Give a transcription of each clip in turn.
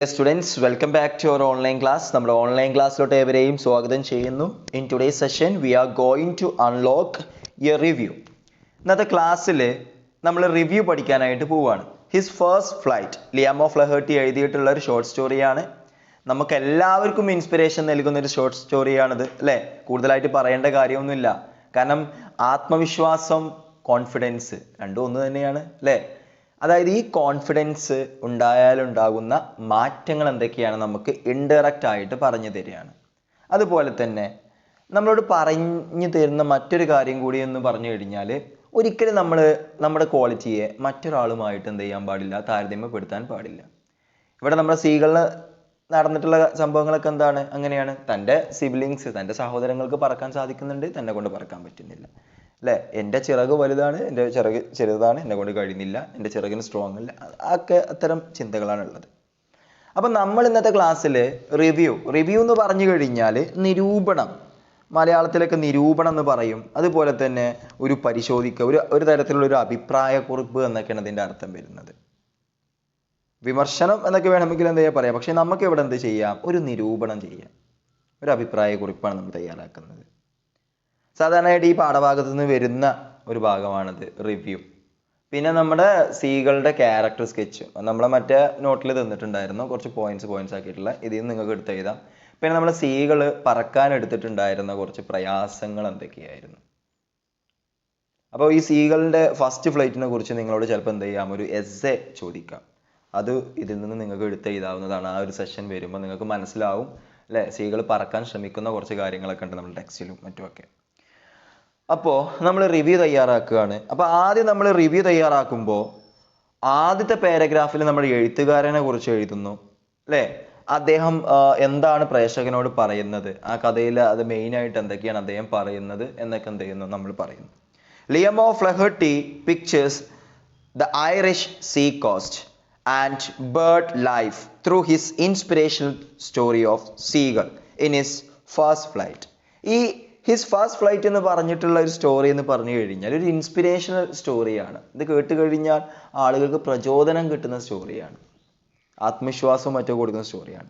Students, welcome back to our online class. നമ്മുടെ online ക്ലാസ്സിലോട്ട് ഏവരെയും സ്വാഗതം ചെയ്യുന്നു. In today's session, we are going to unlock a review. ഇന്നത്തെ ക്ലാസ്സിൽ നമ്മൾ റിവ്യൂ പഠിക്കാനായിട്ട് പോവുകയാണ്. His first flight, Liam O'Flaherty എഴുതിയിട്ടുള്ള ഒരു ഷോർട്ട് സ്റ്റോറിയാണ്. നമുക്ക് എല്ലാവർക്കും ഇൻസ്പിറേഷൻ നൽകുന്ന ഒരു ഷോർട്ട് സ്റ്റോറിയാണിത്, അല്ലേ? കൂടുതലായിട്ട് പറയേണ്ട കാര്യമൊന്നുമില്ല. കാരണം ആത്മവിശ്വാസം, കോൺഫിഡൻസ് രണ്ടും ഒന്ന് തന്നെയാണ്, അല്ലേ? അതായത് ഈ കോൺഫിഡൻസ് ഉണ്ടായാലുണ്ടാകുന്ന മാറ്റങ്ങൾ എന്തൊക്കെയാണ് നമുക്ക് ഇൻഡയറക്റ്റ് ആയിട്ട് പറഞ്ഞു തരികയാണ്. അതുപോലെ തന്നെ നമ്മളോട് പറഞ്ഞു തരുന്ന മറ്റൊരു കാര്യം കൂടി എന്ന് പറഞ്ഞു കഴിഞ്ഞാൽ, ഒരിക്കലും നമ്മൾ നമ്മുടെ ക്വാളിറ്റിയെ മറ്റൊരാളുമായിട്ട് എന്ത് ചെയ്യാൻ പാടില്ല, താരതമ്യപ്പെടുത്താൻ പാടില്ല. ഇവിടെ നമ്മുടെ സ്ത്രീകളിൽ നടന്നിട്ടുള്ള സംഭവങ്ങളൊക്കെ എന്താണ്, അങ്ങനെയാണ്. തൻ്റെ സിബ്ലിങ്സ്, തൻ്റെ സഹോദരങ്ങൾക്ക് പറക്കാൻ സാധിക്കുന്നുണ്ട്, തന്നെ കൊണ്ട് പറക്കാൻ പറ്റുന്നില്ല, അല്ലേ? എൻ്റെ ചിറക് വലുതാണ്, എൻ്റെ ചിറക് ചെറുതാണ്, എന്നെ കൊണ്ട് കഴിയുന്നില്ല, എൻ്റെ ചിറകിന് സ്ട്രോങ് അല്ല, ഒക്കെ അത്തരം ചിന്തകളാണ് ഉള്ളത്. അപ്പം നമ്മൾ ഇന്നത്തെ ക്ലാസ്സിൽ റിവ്യൂ എന്ന് പറഞ്ഞു കഴിഞ്ഞാൽ നിരൂപണം, മലയാളത്തിലൊക്കെ നിരൂപണം എന്ന് പറയും. അതുപോലെ തന്നെ ഒരു പരിശോധിക്കുക, ഒരു തരത്തിലുള്ള ഒരു അഭിപ്രായക്കുറിപ്പ് എന്നൊക്കെയാണ് അതിൻ്റെ അർത്ഥം വരുന്നത്. വിമർശനം എന്നൊക്കെ വേണമെങ്കിൽ എന്താ പറയാം, പക്ഷെ നമുക്ക് ഇവിടെ എന്ത് ചെയ്യാം, ഒരു നിരൂപണം ചെയ്യാം, ഒരു അഭിപ്രായക്കുറിപ്പാണ് നമ്മൾ തയ്യാറാക്കുന്നത്. സാധാരണയായിട്ട് ഈ പാഠഭാഗത്തു നിന്ന് വരുന്ന ഒരു ഭാഗമാണിത് റിവ്യൂ. പിന്നെ നമ്മുടെ സീകളുടെ ക്യാരക്ടർ സ്കെച്ച് നമ്മളെ മറ്റേ നോട്ടിൽ തന്നിട്ടുണ്ടായിരുന്നു, കുറച്ച് പോയിന്റ്സ് ആക്കിയിട്ടുള്ള, ഇതിൽ നിന്ന് നിങ്ങൾക്ക് എടുത്ത് എഴുതാം. പിന്നെ നമ്മൾ സീകൾ പറക്കാൻ എടുത്തിട്ടുണ്ടായിരുന്ന കുറച്ച് പ്രയാസങ്ങൾ എന്തൊക്കെയായിരുന്നു. അപ്പോൾ ഈ സീകളുടെ ഫസ്റ്റ് ഫ്ലൈറ്റിനെ കുറിച്ച് നിങ്ങളോട് ചിലപ്പോൾ എന്ത് ചെയ്യാം, ഒരു എസ്സേ ചോദിക്കാം. അത് ഇതിൽ നിന്ന് നിങ്ങൾക്ക് എടുത്ത് എഴുതാവുന്നതാണ്. ആ ഒരു സെഷൻ വരുമ്പോൾ നിങ്ങൾക്ക് മനസ്സിലാവും, അല്ലേ? സീകൾ പറക്കാൻ ശ്രമിക്കുന്ന കുറച്ച് കാര്യങ്ങളൊക്കെ ഉണ്ട് നമ്മുടെ ടെക്സ്റ്റിലും മറ്റുമൊക്കെ. അപ്പോൾ നമ്മൾ റിവ്യൂ തയ്യാറാക്കുകയാണ്. അപ്പോൾ ആദ്യം നമ്മൾ റിവ്യൂ തയ്യാറാക്കുമ്പോൾ ആദ്യത്തെ പാരഗ്രാഫിൽ നമ്മൾ എഴുത്തുകാരനെ കുറിച്ച് എഴുതുന്നു, അല്ലേ? അദ്ദേഹം എന്താണ് പ്രേക്ഷകനോട് പറയുന്നത്, ആ കഥയിൽ അത് മെയിനായിട്ട് എന്തൊക്കെയാണ് അദ്ദേഹം പറയുന്നത് എന്നൊക്കെ എന്ത് ചെയ്യുന്നു, നമ്മൾ പറയുന്നു. Liam O'Flaherty pictures the Irish sea coast and bird life through his inspirational story of seagull in his first flight. ഈ ഹിസ് ഫസ്റ്റ് ഫ്ലൈറ്റ് എന്ന് പറഞ്ഞിട്ടുള്ള ഒരു സ്റ്റോറി എന്ന് പറഞ്ഞു കഴിഞ്ഞാൽ ഒരു ഇൻസ്പിറേഷണൽ സ്റ്റോറിയാണ്. ഇത് കേട്ട് കഴിഞ്ഞാൽ ആളുകൾക്ക് പ്രചോദനം കിട്ടുന്ന സ്റ്റോറിയാണ്, ആത്മവിശ്വാസവും മറ്റും കൊടുക്കുന്ന സ്റ്റോറിയാണ്.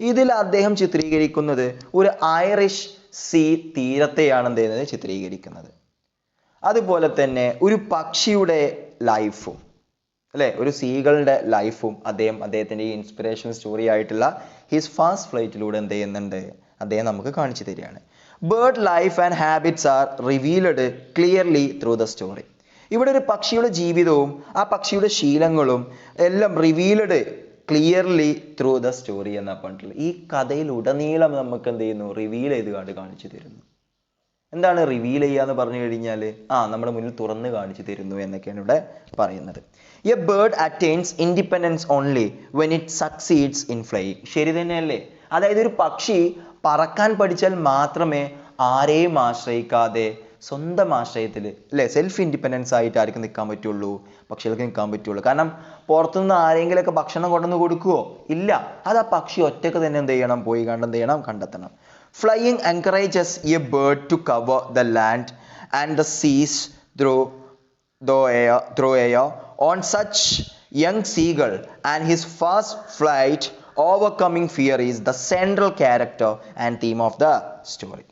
ഇതിൽ അദ്ദേഹം ചിത്രീകരിക്കുന്നത് ഒരു ഐറിഷ് സീ തീരത്തെയാണ് എന്ത് ചെയ്യുന്നത്, ചിത്രീകരിക്കുന്നത്. അതുപോലെ തന്നെ ഒരു പക്ഷിയുടെ ലൈഫും, അല്ലേ, ഒരു സീകളുടെ ലൈഫും അദ്ദേഹത്തിൻ്റെ ഈ ഇൻസ്പിറേഷണൽ സ്റ്റോറി ആയിട്ടുള്ള ഹിസ് ഫസ്റ്റ് ഫ്ലൈറ്റിലൂടെ എന്ത് ചെയ്യുന്നുണ്ട്, അദ്ദേഹം നമുക്ക് കാണിച്ചു തരികയാണ്. Bird life and habits R revealed clearly through the story. ഇവിടെ ഒരു പക്ഷിയുടെ ജീവിതവും ആ പക്ഷിയുടെ ശീലങ്ങളും എല്ലാം revealed clearly through the story എന്നാ പറഞ്ഞിട്ടുള്ളത്. ഈ കഥയിലുടനീളം നമുക്ക് എന്ത് ചെയ്യുന്നു, റിവീൽ ചെയ്ത് കാണിച്ചു തരുന്നു. എന്താണ് റിവീൽ ചെയ്യുക എന്ന് പറഞ്ഞു കഴിഞ്ഞാൽ, നമ്മുടെ മുന്നിൽ തുറന്ന് കാണിച്ചു തരുന്നു എന്നൊക്കെയാണ് ഇവിടെ പറയുന്നത്. A bird attains independence only when it succeeds in flying. ശരി തന്നെയല്ലേ? അതായത് ഒരു പക്ഷി പറക്കാൻ പഠിച്ചാൽ മാത്രമേ ആരെയും ആശ്രയിക്കാതെ സ്വന്തം ആശ്രയത്തിൽ, അല്ലേ, സെൽഫ് ഇൻഡിപെൻഡൻസ് ആയിട്ട് ആർക്കും നിൽക്കാൻ പറ്റുള്ളൂ, പക്ഷികൾക്ക് നിൽക്കാൻ പറ്റുള്ളൂ. കാരണം പുറത്തുനിന്ന് ആരെങ്കിലുമൊക്കെ ഭക്ഷണം കൊണ്ടുവന്ന് കൊടുക്കുവോ? ഇല്ല. അത് ആ പക്ഷി ഒറ്റക്ക് തന്നെ എന്ത് ചെയ്യണം, പോയി കണ്ടെത്തണം. Flying encourages a bird to cover the land and the seas through air. On such young seagull and his first flight, overcoming fear is the central character and theme of the story.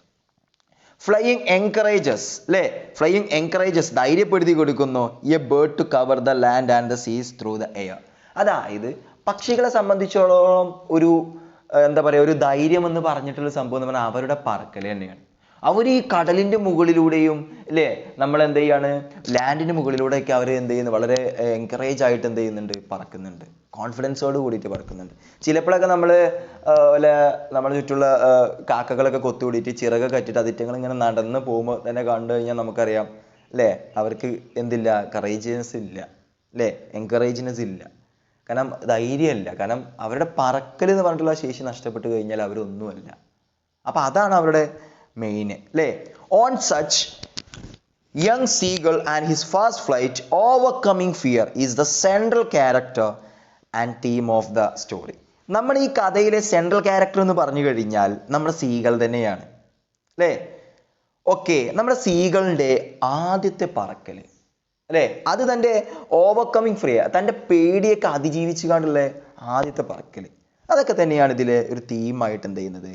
Flying encourages, അല്ലേ? Flying encourages ധൈര്യപ്പെടുത്തി കൊടുക്കുന്നു a bird to cover the land and the seas through the air. അതായത് പക്ഷികളെ സംബന്ധിച്ചോളം ഒരു എന്താ പറയുക, ഒരു ധൈര്യം എന്ന് പറഞ്ഞിട്ടുള്ള സംഭവം എന്ന് പറഞ്ഞാൽ അവരുടെ പറക്കൽ തന്നെയാണ്. അവർ ഈ കടലിൻ്റെ മുകളിലൂടെയും, അല്ലേ, നമ്മൾ എന്ത് ചെയ്യാണ്, ലാൻഡിൻ്റെ മുകളിലൂടെയൊക്കെ അവർ എന്ത് ചെയ്യുന്നു, വളരെ എൻകറേജ് ആയിട്ട് എന്ത് ചെയ്യുന്നുണ്ട്, പറക്കുന്നുണ്ട്, കോൺഫിഡൻസോട് കൂടിയിട്ട് പറക്കുന്നുണ്ട്. ചിലപ്പോഴൊക്കെ നമ്മളെ ചുറ്റുള്ള കാക്കകളൊക്കെ കൊത്തുകൂടിയിട്ട് ചിറക് കറ്റിട്ട് അതിറ്റങ്ങൾ ഇങ്ങനെ നടന്ന് പോകുമ്പോൾ തന്നെ കണ്ടു കഴിഞ്ഞാൽ നമുക്കറിയാം, അല്ലേ, അവർക്ക് എന്തില്ല, കറേജിനെസ് ഇല്ല, അല്ലേ, എൻകറേജിനെസ് ഇല്ല. കാരണം ധൈര്യമില്ല. കാരണം അവരുടെ പറക്കൽ എന്ന് പറഞ്ഞിട്ടുള്ള ശേഷി നഷ്ടപ്പെട്ട് കഴിഞ്ഞാൽ അവരൊന്നുമല്ല. അപ്പം അതാണ് അവരുടെ മെയിൻ, അല്ലേ? On such young seagull and his first flight overcoming fear is the central character and theme of the story. നമ്മുടെ ഈ കഥയിലെ സെൻട്രൽ ക്യാരക്ടർ എന്ന് പറഞ്ഞു കഴിഞ്ഞാൽ നമ്മുടെ സീകൾ തന്നെയാണ്, അല്ലേ? ഓക്കെ, നമ്മുടെ സീകളുടെ ആദ്യത്തെ പറക്കൽ, അല്ലേ, അത് തൻ്റെ ഓവർകമ്മിങ് ഫ്രീ, തൻ്റെ പേടിയൊക്കെ അതിജീവിച്ചു കൊണ്ടുള്ള ആദ്യത്തെ പറക്കൽ, അതൊക്കെ തന്നെയാണ് ഇതിലെ ഒരു തീമായിട്ട് എന്ത് ചെയ്യുന്നത്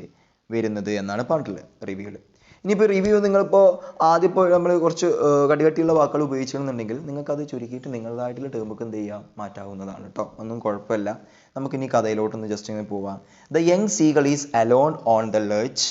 വരുന്നത് എന്നാണ് പറഞ്ഞിട്ടുള്ളത് റിവ്യൂവിൽ. ഇനിയിപ്പോൾ റിവ്യൂ നിങ്ങളിപ്പോൾ ആദ്യം ഇപ്പോൾ നമ്മൾ കുറച്ച് കട്ടിയുള്ള വാക്കുകൾ ഉപയോഗിച്ചിരുന്നുണ്ടെങ്കിൽ നിങ്ങൾക്ക് അത് ചുരുക്കിയിട്ട് നിങ്ങളുടേതായിട്ടുള്ള ടേമൊക്കെ എന്ത് ചെയ്യാം മാറ്റാവുന്നതാണ് കേട്ടോ, ഒന്നും കുഴപ്പമില്ല. നമുക്കിനി കഥയിലോട്ടൊന്ന് ജസ്റ്റ് ഇങ്ങനെ പോവാം. The young seagull is alone on the ledge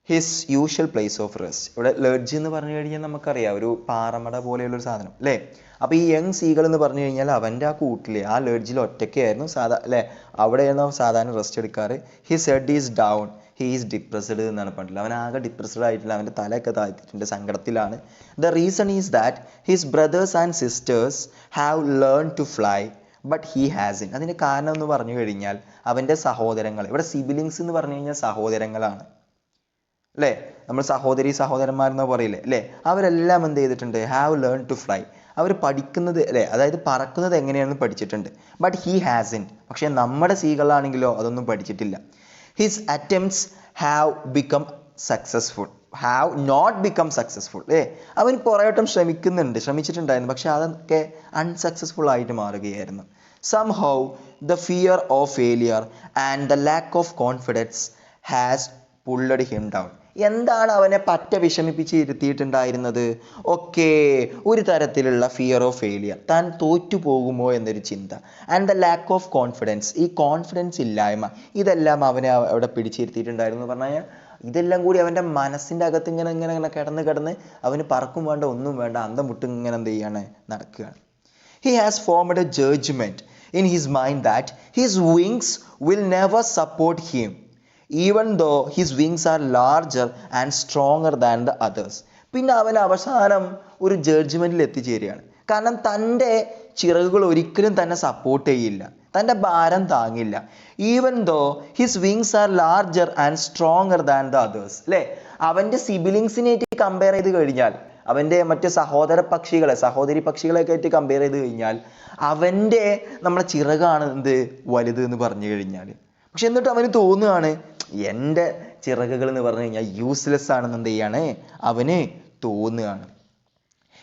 his usual place of rest. ഇവിടെ ലെഡ്ജ് എന്ന് പറഞ്ഞു കഴിഞ്ഞാൽ നമുക്കറിയാം ഒരു പാറമട പോലെയുള്ളൊരു സാധനം അല്ലേ. അപ്പോൾ ഈ യങ് സീഗൾ എന്ന് പറഞ്ഞു കഴിഞ്ഞാൽ അവൻ്റെ ആ കൂട്ടിൽ ആ ലെഡ്ജിൽ ഒറ്റയ്ക്കായിരുന്നു അല്ലേ, അവിടെയായിരുന്നു അവൻ സാധാരണ റെസ്റ്റ് എടുക്കാറ്. His head is down, he is depressed എന്നാണ് പറഞ്ഞിട്ടുള്ളത്. അവൻ ആകെ ഡിപ്രസ്ഡ് ആയിട്ടില്ല, അവൻ്റെ തലയൊക്കെ താഴ്ത്തിയിട്ടുണ്ട്, സങ്കടത്തിലാണ്. The reason is that his brothers and sisters have learn to fly but he hasn't. അതിൻ്റെ കാരണം എന്ന് പറഞ്ഞു കഴിഞ്ഞാൽ അവൻ്റെ സഹോദരങ്ങൾ, ഇവിടെ സിബിലിങ്സ് എന്ന് പറഞ്ഞു കഴിഞ്ഞാൽ സഹോദരങ്ങളാണ് അല്ലേ, നമ്മൾ സഹോദരി സഹോദരന്മാരെന്ന് പറയില്ലേ അല്ലേ, അവരെല്ലാം എന്ത് ചെയ്തിട്ടുണ്ട്, ഹാവ് ലേൺ ടു ഫ്ലൈ, അവർ പഠിക്കുന്നത് അല്ലേ, അതായത് പറക്കുന്നത് എങ്ങനെയാണെന്ന് പഠിച്ചിട്ടുണ്ട്. ബട്ട് ഹി ഹാസിൻ, പക്ഷേ നമ്മുടെ സീകളാണെങ്കിലോ അതൊന്നും പഠിച്ചിട്ടില്ല. His attempts have become successful, have not become successful. അവൻ കുറേ വട്ടം ശ്രമിച്ചിട്ടുണ്ടായിരുന്നു, പക്ഷെ അതൊക്കെ അൺസക്സസ്ഫുൾ ആയിട്ട് മാറുകയായിരുന്നു. Somehow the fear of failure and the lack of confidence has pulled him down. എന്താണ് അവനെ പറ്റ വിഷമിപ്പിച്ച് ഇരുത്തിയിട്ടുണ്ടായിരുന്നത്? ഓക്കെ, ഒരു തരത്തിലുള്ള ഫിയർ ഓഫ് ഫെയിലിയർ, താൻ തോറ്റു പോകുമോ എന്നൊരു ചിന്ത, and the lack of confidence, ഈ കോൺഫിഡൻസ് ഇല്ലായ്മ, ഇതെല്ലാം അവനെ അവിടെ പിടിച്ചിരുത്തിയിട്ടുണ്ടായിരുന്നു പറഞ്ഞാൽ ഇതെല്ലാം കൂടി അവൻ്റെ മനസ്സിൻ്റെ അകത്ത് ഇങ്ങനെ ഇങ്ങനെ ഇങ്ങനെ കിടന്ന് അവന് പറക്കും വേണ്ട ഒന്നും വേണ്ട, അന്തം വിട്ട് ഇങ്ങനെ എന്ത് ചെയ്യാണ് നടക്കുകയാണ്. He has formed a judgment in his mind that his wings will never support him even though his wings are larger and stronger than the others. പിന്നെ അവൻ അവസാനം ഒരു ജഡ്ജ്മെന്റിൽ എത്തിച്ചേരുകയാണ്. കാരണം തൻ്റെ ചിറകുകൾ ഒരിക്കലും തന്നെ സപ്പോർട്ട് ചെയ്യില്ല, തൻ്റെ ഭാരം താങ്ങില്ല. Even though his wings are larger and stronger than the others അല്ലേ, അവൻ്റെ സിബിലിങ്സിനായിട്ട് കമ്പയർ ചെയ്ത് കഴിഞ്ഞാൽ, അവൻ്റെ മറ്റ് സഹോദരി പക്ഷികളെയൊക്കെ ആയിട്ട് കമ്പയർ ചെയ്ത് കഴിഞ്ഞാൽ അവൻ്റെ നമ്മളെ ചിറകാണ് എന്ത് വലുത് എന്ന് പറഞ്ഞു കഴിഞ്ഞാൽ. പക്ഷെ എന്നിട്ട് അവന് തോന്നുകയാണ് എൻ്റെ ചിറകുകൾ എന്ന് പറഞ്ഞു കഴിഞ്ഞാൽ യൂസ്ലെസ് ആണെന്ന് എന്ത് ചെയ്യാണ് അവന് തോന്നുകയാണ്.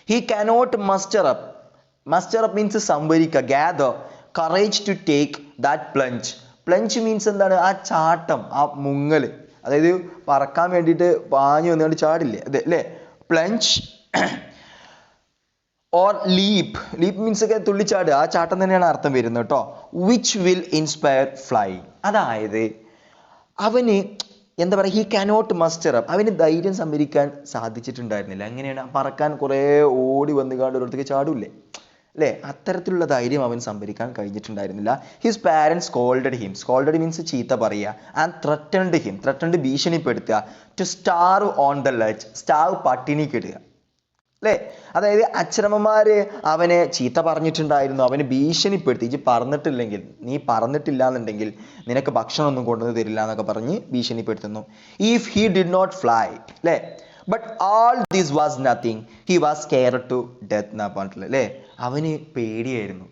He cannot muster up means സംഭരിക്കുക, gather courage to take that plunge means എന്താണ്, ആ ചാട്ടം, ആ മുങ്ങൽ, അതായത് പറക്കാൻ വേണ്ടിയിട്ട് പാഞ്ഞു വന്നുകൊണ്ട് ചാടില്ലേ അതെ അല്ലേ, പ്ലഞ്ച് ഓർ ലീപ്പ് മീൻസ് ഒക്കെ തുള്ളിച്ചാട്, ആ ചാട്ടം തന്നെയാണ് അർത്ഥം വരുന്നത് കേട്ടോ. വിച്ച് വിൽ ഇൻസ്പയർ ഫ്ലൈ, അതായത് അവന് എന്താ പറയുക, ഹി കാനോട്ട് മസ്റ്റർ അപ്പ്, അവന് ധൈര്യം സംഭരിക്കാൻ സാധിച്ചിട്ടുണ്ടായിരുന്നില്ല. എങ്ങനെയാണ് പറക്കാൻ കുറേ ഓടി വന്നുകാണ്ട് ഒരിടത്തേക്ക് ചാടൂല്ലേ അല്ലേ, അത്തരത്തിലുള്ള ധൈര്യം അവൻ സംഭരിക്കാൻ കഴിഞ്ഞിട്ടുണ്ടായിരുന്നില്ല. ഹിസ് പാരൻസ് സ്കോൾഡഡ് മീൻസ് ചീത്ത പറയുക, ആൻഡ് ത്രട്ടൻഡ് ഭീഷണിപ്പെടുത്തുക, to starve on the ledge, starve പട്ടിണിക്കിടുക അല്ലേ. അതായത് അച്ഛനമ്മമാര് അവനെ ചീത്ത പറഞ്ഞിട്ടുണ്ടായിരുന്നു, അവന് ഭീഷണിപ്പെടുത്തി, നീ പറന്നിട്ടില്ല എന്നുണ്ടെങ്കിൽ നിനക്ക് ഭക്ഷണം ഒന്നും കൊണ്ടുവന്ന് തരില്ല എന്നൊക്കെ പറഞ്ഞ് ഭീഷണിപ്പെടുത്തുന്നു. If he did not fly അല്ലേ, but all this was nothing, he was scared to death എന്നാ പറഞ്ഞിട്ടുള്ളത് അല്ലേ. അവന് പേടിയായിരുന്നു,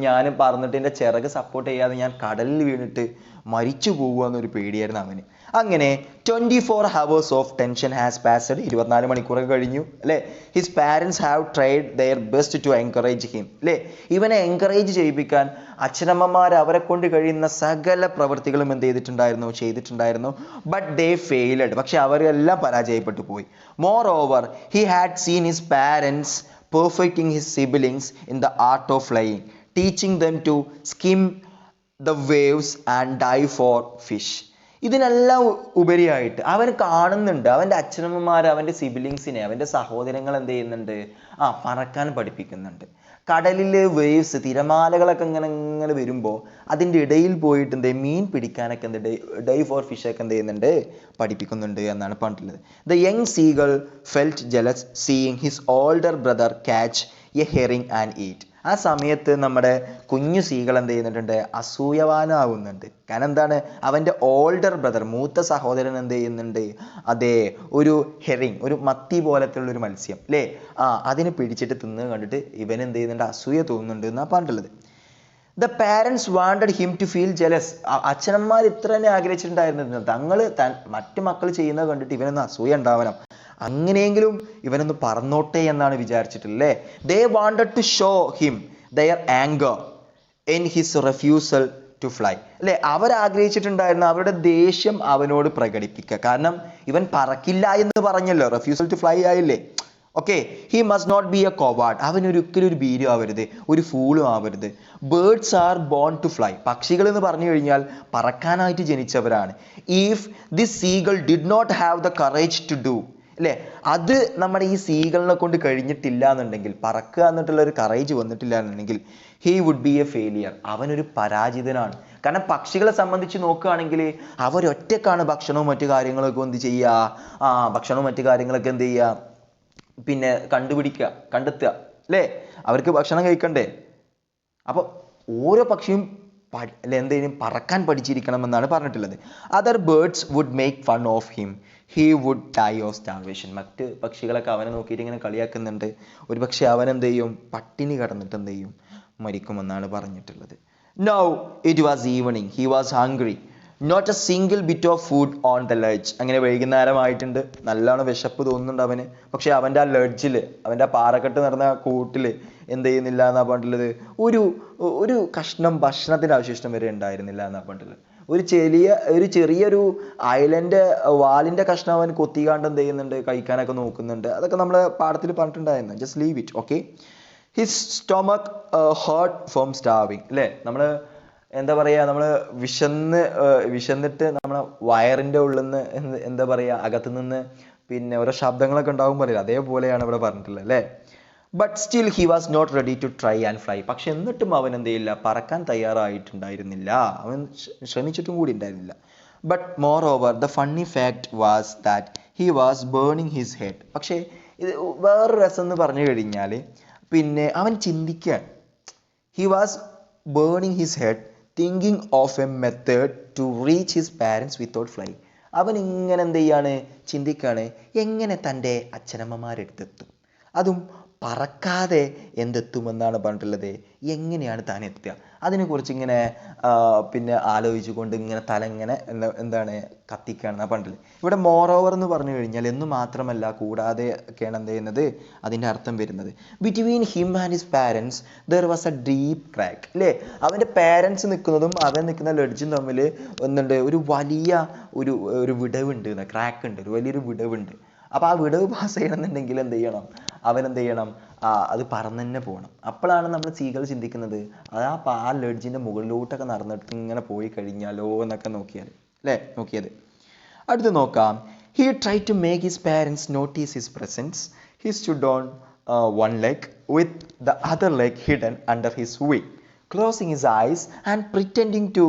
ഞാനും പറന്നിട്ട് എൻ്റെ ചിറക് സപ്പോർട്ട് ചെയ്യാതെ ഞാൻ കടലിൽ വീണിട്ട് മരിച്ചു പോകുക എന്നൊരു പേടിയായിരുന്നു അവന്. അങ്ങനെ 24 hours of tension has passed, 24 മണിക്കൂറൊക്കെ കഴിഞ്ഞു അല്ലേ. His parents have tried their best to encourage him അല്ലേ, ഇവനെ എൻകറേജ് ചെയ്യിപ്പിക്കാൻ അച്ഛനമ്മമാർ അവരെ കൊണ്ട് കഴിയുന്ന സകല പ്രവൃത്തികളും എന്ത് ചെയ്തിട്ടുണ്ടായിരുന്നു. ബട്ട് ദേ ഫെയിലഡ്, പക്ഷെ അവരെല്ലാം പരാജയപ്പെട്ടു പോയി. More over he had seen his parents perfecting his siblings in the art of flying, teaching them to skim the waves and dive for fish. ഇതിനെല്ലാം ഉപരിയായിട്ട് അവൻ കാണുന്നുണ്ട് അവൻ്റെ അച്ഛനമ്മമാർ അവൻ്റെ സിബിലിങ്സിനെ, അവൻ്റെ സഹോദരങ്ങൾ എന്ത് ചെയ്യുന്നുണ്ട്, പറക്കാൻ പഠിപ്പിക്കുന്നുണ്ട്. കടലിലെ വേവ്സ്, തിരമാലകളൊക്കെ ഇങ്ങനെ വരുമ്പോൾ അതിൻ്റെ ഇടയിൽ പോയിട്ട് മീൻ പിടിക്കാനൊക്കെ ഡൈവ് ഫോർ ഫിഷൊക്കെ എന്ത് ചെയ്യുന്നുണ്ട്, പഠിപ്പിക്കുന്നുണ്ട് എന്നാണ് പറഞ്ഞിട്ടുള്ളത്. The young seagull felt jealous seeing his older brother catch A herring and eat. ആ സമയത്ത് നമ്മുടെ കുഞ്ഞു സീകൾ എന്ത് ചെയ്യുന്നുണ്ട്, അസൂയവാനാവുന്നുണ്ട്. കാരണം എന്താണ്, അവൻ്റെ ഓൾഡർ ബ്രദർ, മൂത്ത സഹോദരൻ എന്ത് ചെയ്യുന്നുണ്ട്, അതേ ഒരു ഹെറിങ്, ഒരു മത്തി പോലത്തുള്ള ഒരു മത്സ്യം അല്ലേ, അതിനെ പിടിച്ചിട്ട് തിന്ന് കണ്ടിട്ട് ഇവൻ എന്ത് ചെയ്യുന്നുണ്ട്, അസൂയ തോന്നുന്നുണ്ട് എന്നാണ് പറഞ്ഞിട്ടുള്ളത്. The parents wanted him to feel jealous, അച്ഛനന്മാർ ഇത്ര തന്നെ ആഗ്രഹിച്ചിട്ടുണ്ടായിരുന്നത് മറ്റു മക്കൾ ചെയ്യുന്നത് കണ്ടിട്ട് ഇവനൊന്ന് അസൂയ ഉണ്ടാവണം, അങ്ങനെയെങ്കിലും ഇവനൊന്ന് പറന്നോട്ടെ എന്നാണ് വിചാരിച്ചിട്ടില്ലേ. They wanted to show him their anger in his refusal to fly. അല്ലെ, അവരാഗ്രഹിച്ചിട്ടുണ്ടായിരുന്നു അവരുടെ ദേഷ്യം അവനോട് പ്രകടിപ്പിക്കുക. കാരണം ഇവൻ പറക്കില്ല എന്ന് പറഞ്ഞല്ലോ, റെഫ്യൂസൽ ടു ഫ്ലൈ ആയില്ലേ. Okay, he must not be a coward. അവൻ ഒരിക്കലും ഒരു ഭീരു ആവരുത്, ഒരു ഫൂളും ആവരുത്. Birds are born to fly. പക്ഷികൾ എന്ന് പറഞ്ഞു കഴിഞ്ഞാൽ പറക്കാനായിട്ട് ജനിച്ചവരാണ്. If this seagull did not have the courage to do, അല്ലേ, അത് നമ്മുടെ ഈ സീകളിനെ കൊണ്ട് കഴിഞ്ഞിട്ടില്ല എന്നുണ്ടെങ്കിൽ, പറക്കുക എന്നിട്ടുള്ള ഒരു കറേജ് വന്നിട്ടില്ല എന്നുണ്ടെങ്കിൽ, he would be a failure. അവനൊരു പരാജിതനാണ്. കാരണം പക്ഷികളെ സംബന്ധിച്ച് നോക്കുകയാണെങ്കിൽ അവരൊറ്റക്കാണ് ഭക്ഷണവും മറ്റു കാര്യങ്ങളൊക്കെ എന്ത് ചെയ്യുക, ഭക്ഷണവും മറ്റു കാര്യങ്ങളൊക്കെ എന്ത് ചെയ്യുക, പിന്നെ കണ്ടുപിടിക്കുക, കണ്ടെത്തുക, അല്ലേ. അവർക്ക് ഭക്ഷണം കഴിക്കണ്ടേ. അപ്പൊ ഓരോ പക്ഷിയും എന്തെങ്കിലും പറക്കാൻ പഠിച്ചിരിക്കണമെന്നാണ് പറഞ്ഞിട്ടുള്ളത്. Other birds would make fun of him, he would die of starvation. മറ്റ് പക്ഷികളൊക്കെ അവനെ നോക്കിയിട്ട് ഇങ്ങനെ കളിയാക്കുന്നുണ്ട്. ഒരു പക്ഷെ അവൻ എന്ത് ചെയ്യും, പട്ടിണി കിടന്നിട്ട് എന്ത് ചെയ്യും, മരിക്കുമെന്നാണ് പറഞ്ഞിട്ടുള്ളത്. Now it was evening, he was hungry, not a single bit of food on the ledge. അങ്ങനെ വൈകുന്നേരമായിട്ടുണ്ട്, നല്ലോണം വിശപ്പ് തോന്നുന്നുണ്ട് അവന്. പക്ഷെ അവൻ്റെ ആ ലഡ്ജിൽ, അവൻ്റെ ആ പാറക്കെട്ട് നടന്ന കൂട്ടിൽ എന്ത് ചെയ്യുന്നില്ല എന്നാ പറഞ്ഞിട്ടുള്ളത്, ഒരു കഷ്ണം ഭക്ഷണത്തിൻ്റെ അവശിഷ്ടം വരെ ഉണ്ടായിരുന്നില്ല എന്നാ പറഞ്ഞിട്ടുള്ളത്. ഒരു ചെറിയൊരു ഐലൻഡ് വാലിൻ്റെ കഷ്ണം അവൻ കൊത്തിക്കാണ്ട് എന്ത് ചെയ്യുന്നുണ്ട്, കഴിക്കാനൊക്കെ നോക്കുന്നുണ്ട്. അതൊക്കെ നമ്മൾ പാഠത്തിൽ പറഞ്ഞിട്ടുണ്ടായിരുന്നു. Just leave it. Okay, his stomach hurt from starving. അല്ലേ, നമ്മൾ എന്താ പറയുക, നമ്മൾ വിശന്നിട്ട് നമ്മളെ വയറിൻ്റെ ഉള്ളിൽ നിന്ന് എന്താ പറയുക, അകത്തു നിന്ന് പിന്നെ ഓരോ ശബ്ദങ്ങളൊക്കെ ഉണ്ടാവും പറയില്ല, അതേപോലെയാണ് ഇവിടെ പറഞ്ഞിട്ടുള്ളത്, അല്ലേ. But still he was not ready to try and fly. പക്ഷെ എന്നിട്ടും അവൻ എന്ത് ചെയ്യില്ല, പറക്കാൻ തയ്യാറായിട്ടുണ്ടായിരുന്നില്ല. അവൻ ശ്രമിച്ചിട്ടും കൂടി ഉണ്ടായിരുന്നില്ല. But more over the funny fact was that he was burning his head. പക്ഷേ ഇത് വേറൊരു രസം എന്ന് പറഞ്ഞു കഴിഞ്ഞാൽ, പിന്നെ അവൻ ചിന്തിക്കുകയാണ്. He was burning his head thinking of a method to reach his parents without fly. അവൻ ഇങ്ങനെ എന്ത് ചെയ്യാണ്, ചിന്തിക്കുകയാണ്, എങ്ങനെ തൻ്റെ അച്ഛനമ്മമാരെടുത്തെത്തും, അതും പറക്കാതെ എന്തെത്തുമെന്നാണ് പറഞ്ഞിട്ടുള്ളത്. എങ്ങനെയാണ് താൻ എത്തുക, അതിനെക്കുറിച്ച് ഇങ്ങനെ പിന്നെ ആലോചിച്ചുകൊണ്ട് ഇങ്ങനെ തല ഇങ്ങനെ എന്താണ് കത്തിക്കുകയാണെന്നാണ് പറഞ്ഞിട്ടുള്ളത്. ഇവിടെ മോർ ഓവർ എന്ന് പറഞ്ഞു കഴിഞ്ഞാൽ എന്ന് മാത്രമല്ല, കൂടാതെ ഒക്കെയാണ് എന്ത് ചെയ്യുന്നത്, അതിൻ്റെ അർത്ഥം വരുന്നത്. Between him and his parents there was A deep crack. അല്ലേ, അവൻ്റെ പാരൻസ് നിൽക്കുന്നതും അവൻ നിൽക്കുന്ന ലഡ്ജും തമ്മിൽ ഒന്നുണ്ട്, ഒരു വലിയ ഒരു വിടവുണ്ട്, ക്രാക്ക് ഉണ്ട്, ഒരു വലിയൊരു വിടവുണ്ട്. അപ്പോൾ ആ വിടവ് പാസ് ചെയ്യണമെന്നുണ്ടെങ്കിൽ എന്ത് ചെയ്യണം, അവൻ എന്ത് ചെയ്യണം, അത് പറന്ന് തന്നെ പോകണം. അപ്പോഴാണ് നമ്മൾ സീകൾ ചിന്തിക്കുന്നത്, ആ ലഡ്ജിൻ്റെ മുകളിലോട്ടൊക്കെ നടന്നിട്ട് ഇങ്ങനെ പോയി കഴിഞ്ഞാലോ എന്നൊക്കെ നോക്കിയത്. അടുത്ത് നോക്കാം. He try to make his parents notice his presence. He stood on one leg with the other leg hidden under his wing, closing his eyes and pretending to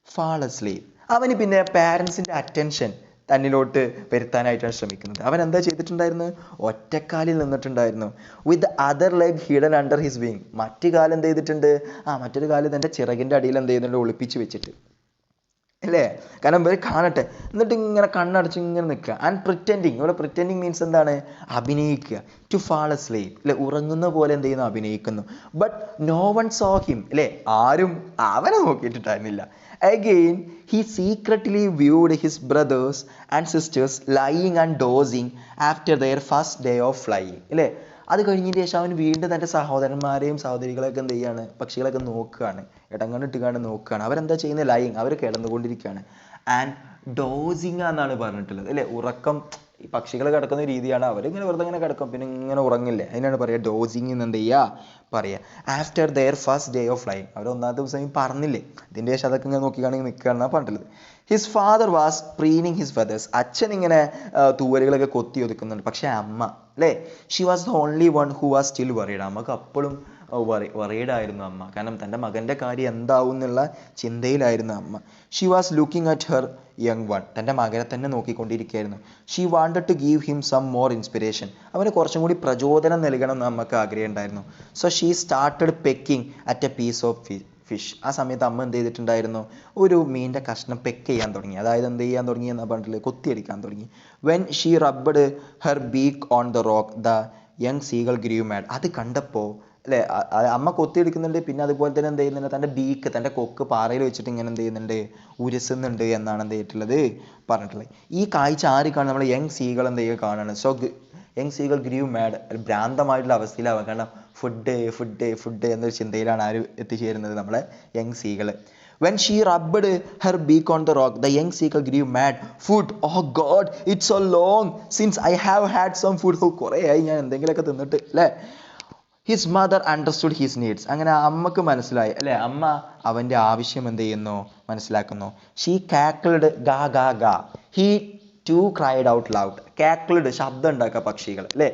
fall asleep. അവന് പിന്നെ പാരൻസിൻ്റെ അറ്റൻഷൻ തന്നിലോട്ട് വരുത്താനായിട്ടാണ് ശ്രമിക്കുന്നത്. അവൻ എന്താ ചെയ്തിട്ടുണ്ടായിരുന്നു, ഒറ്റക്കാലിൽ നിന്നിട്ടുണ്ടായിരുന്നു. With the other leg hidden under his wing. മറ്റു കാലം എന്ത് ചെയ്തിട്ടുണ്ട്, മറ്റൊരു കാലം തൻ്റെ ചിറകിൻ്റെ അടിയിൽ എന്ത് ചെയ്യുന്നുണ്ട്, ഒളിപ്പിച്ച് വെച്ചിട്ട്, അല്ലേ. കാരണം ഇവർ കാണട്ടെ, എന്നിട്ട് ഇങ്ങനെ കണ്ണടച്ച് ഇങ്ങനെ നിൽക്കുക. ആൻഡ് പ്രിറ്റൻഡിങ്, ഇവിടെ പ്രിറ്റൻഡിങ് മീൻസ് എന്താണ്, അഭിനയിക്കുക. ടു ഫാൾ അസ്ലീപ്, അല്ലെ, ഉറങ്ങുന്ന പോലെ എന്ത് ചെയ്യുന്നു, അഭിനയിക്കുന്നു. But no one saw him, അല്ലേ, ആരും അവനെ നോക്കിയിട്ടുണ്ടായിരുന്നില്ല. Again, he secretly viewed his brothers and sisters lying and dozing after their first day of flying. അല്ലേ, അത് കഴിഞ്ഞതിന് ശേഷം അവൻ വീണ്ടും തൻ്റെ സഹോദരന്മാരെയും സഹോദരികളെയൊക്കെ എന്ത് ചെയ്യാണ്, പക്ഷികളൊക്കെ നോക്കുകയാണ്, ഇടങ്ങണിട്ടുകാണ്ട് നോക്കുകയാണ്. അവരെന്താ ചെയ്യുന്നത്, ലൈയിങ്, അവർ കിടന്നുകൊണ്ടിരിക്കുകയാണ്. ആൻഡ് ഡോസിങ് എന്നാണ് പറഞ്ഞിട്ടുള്ളത്, അല്ലേ. ഉറക്കം, ഈ പക്ഷികൾ കിടക്കുന്ന രീതിയാണ്, അവരിങ്ങനെ വെറുതെ ഇങ്ങനെ കിടക്കും, പിന്നെ ഇങ്ങനെ ഉറങ്ങില്ലേ, അതിനാണ് പറയുക ഡോസിങ് എന്ന് എന്ത് പറയുക. After their first day of flying, അവർ ഒന്നാമത്തെ ദിവസം പറഞ്ഞില്ലേ, ഇതിൻ്റെ ശേഷം അതൊക്കെ ഇങ്ങനെ നോക്കിക്കാണെങ്കിൽ നിൽക്കുകയാണെന്നാണ് പറഞ്ഞിട്ടുള്ളത്. His father was preening his feathers. അച്ഛൻ ഇങ്ങനെ തൂവലുകളൊക്കെ കൊത്തി ഒതുക്കുന്നുണ്ട്. പക്ഷേ അമ്മ, അല്ലേ, she was the only one who was still worried. അമ്മക്ക് അപ്പോഴും വറീഡായിരുന്നു അമ്മ. കാരണം തൻ്റെ മകൻ്റെ കാര്യം എന്താവും എന്നുള്ള ചിന്തയിലായിരുന്നു അമ്മ. She was looking at her young one. തൻ്റെ മകനെ തന്നെ നോക്കിക്കൊണ്ടിരിക്കുകയായിരുന്നു. She wanted to give him some more inspiration. അവന് കുറച്ചും കൂടി പ്രചോദനം നൽകണം എന്ന് നമുക്ക് ആഗ്രഹം ഉണ്ടായിരുന്നു. So she started pecking at a piece of fish. ആ സമയത്ത് അമ്മ എന്ത് ചെയ്തിട്ടുണ്ടായിരുന്നു, ഒരു മീനിൻ്റെ കഷ്ണം പെക്ക് ചെയ്യാൻ തുടങ്ങി. അതായത് എന്ത് ചെയ്യാൻ തുടങ്ങി എന്നാ പറഞ്ഞിട്ടുള്ളത്, കൊത്തിയടിക്കാൻ തുടങ്ങി. When she rubbed her beak on the rock the young seagull grew mad. അത് കണ്ടപ്പോൾ, അല്ലേ, അമ്മ കൊത്തിയെടുക്കുന്നുണ്ട്, പിന്നെ അതുപോലെ തന്നെ എന്ത് ചെയ്യുന്നുണ്ട്, തൻ്റെ ബീക്ക്, തൻ്റെ കൊക്ക് പാറയിൽ വെച്ചിട്ട് ഇങ്ങനെ എന്ത് ചെയ്യുന്നുണ്ട്, ഉരസുന്നുണ്ട് എന്നാണ് എന്ത് ചെയ്തിട്ടുള്ളത്, പറഞ്ഞിട്ടുള്ളത്. ഈ കാഴ്ച ആര് കാണും, നമ്മൾ യങ് സീകൾ എന്ത് ചെയ്യുക കാണുകയാണ്. So young seagull grew mad, ഭ്രാന്തമായിട്ടുള്ള അവസ്ഥയിലാവുക. കാരണം ഫുഡ് എന്നൊരു ചിന്തയിലാണ് ആര് എത്തിച്ചേരുന്നത്, നമ്മളെ young സീകൾ. When she rubbed her beak on the rock, the young seagull grew mad. Food, oh God, it's so long since I have had some food. Oh, കുറേ ആയി ഞാൻ എന്തെങ്കിലുമൊക്കെ തിന്നിട്ട് അല്ലേ. His mother understood his needs. അങ്ങനെ അമ്മക്ക് മനസ്സിലായി അല്ലേ, അമ്മ അവൻ്റെ ആവശ്യം എന്ത് ചെയ്യുന്നു, മനസ്സിലാക്കുന്നു. ഷീ കാക്കിൾഡ് ഗാ ഗാ ഗാ. He too cried out loud. Cackled ശബ്ദം ഉണ്ടാക്കുക പക്ഷികൾ അല്ലേ.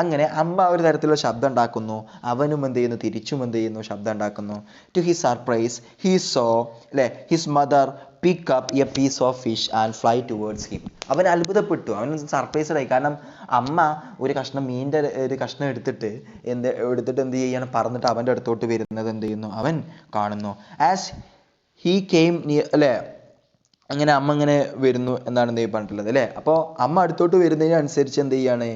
അങ്ങനെ അമ്മ ഒരു തരത്തിലുള്ള ശബ്ദം ഉണ്ടാക്കുന്നു, അവനും എന്ത് ചെയ്യുന്നു, തിരിച്ചും എന്ത് ചെയ്യുന്നു, ശബ്ദം ഉണ്ടാക്കുന്നു. To his surprise he saw അല്ലേ his mother pick up a piece of fish and fly towards him. അവൻ അത്ഭുതപ്പെട്ടു, അവൻ സർപ്രൈസ്ഡ് ആയി. കാരണം അമ്മ ഒരു കഷ്ണം മീനിൻ്റെ ഒരു കഷ്ണം എടുത്തിട്ട് എന്ത് ചെയ്യാണ്, പറന്നിട്ട് അവൻ്റെ അടുത്തോട്ട് വരുന്നത് എന്ത് ചെയ്യുന്നു, അവൻ കാണുന്നു. ആസ് ഹീ കെയിം നിയർ അല്ലേ, അങ്ങനെ അമ്മ ഇങ്ങനെ വരുന്നു എന്നാണ് എന്ത് പറഞ്ഞിട്ടുള്ളത് അല്ലേ. അപ്പോൾ അമ്മ അടുത്തോട്ട് വരുന്നതിനനുസരിച്ച് എന്ത് ചെയ്യാണ്,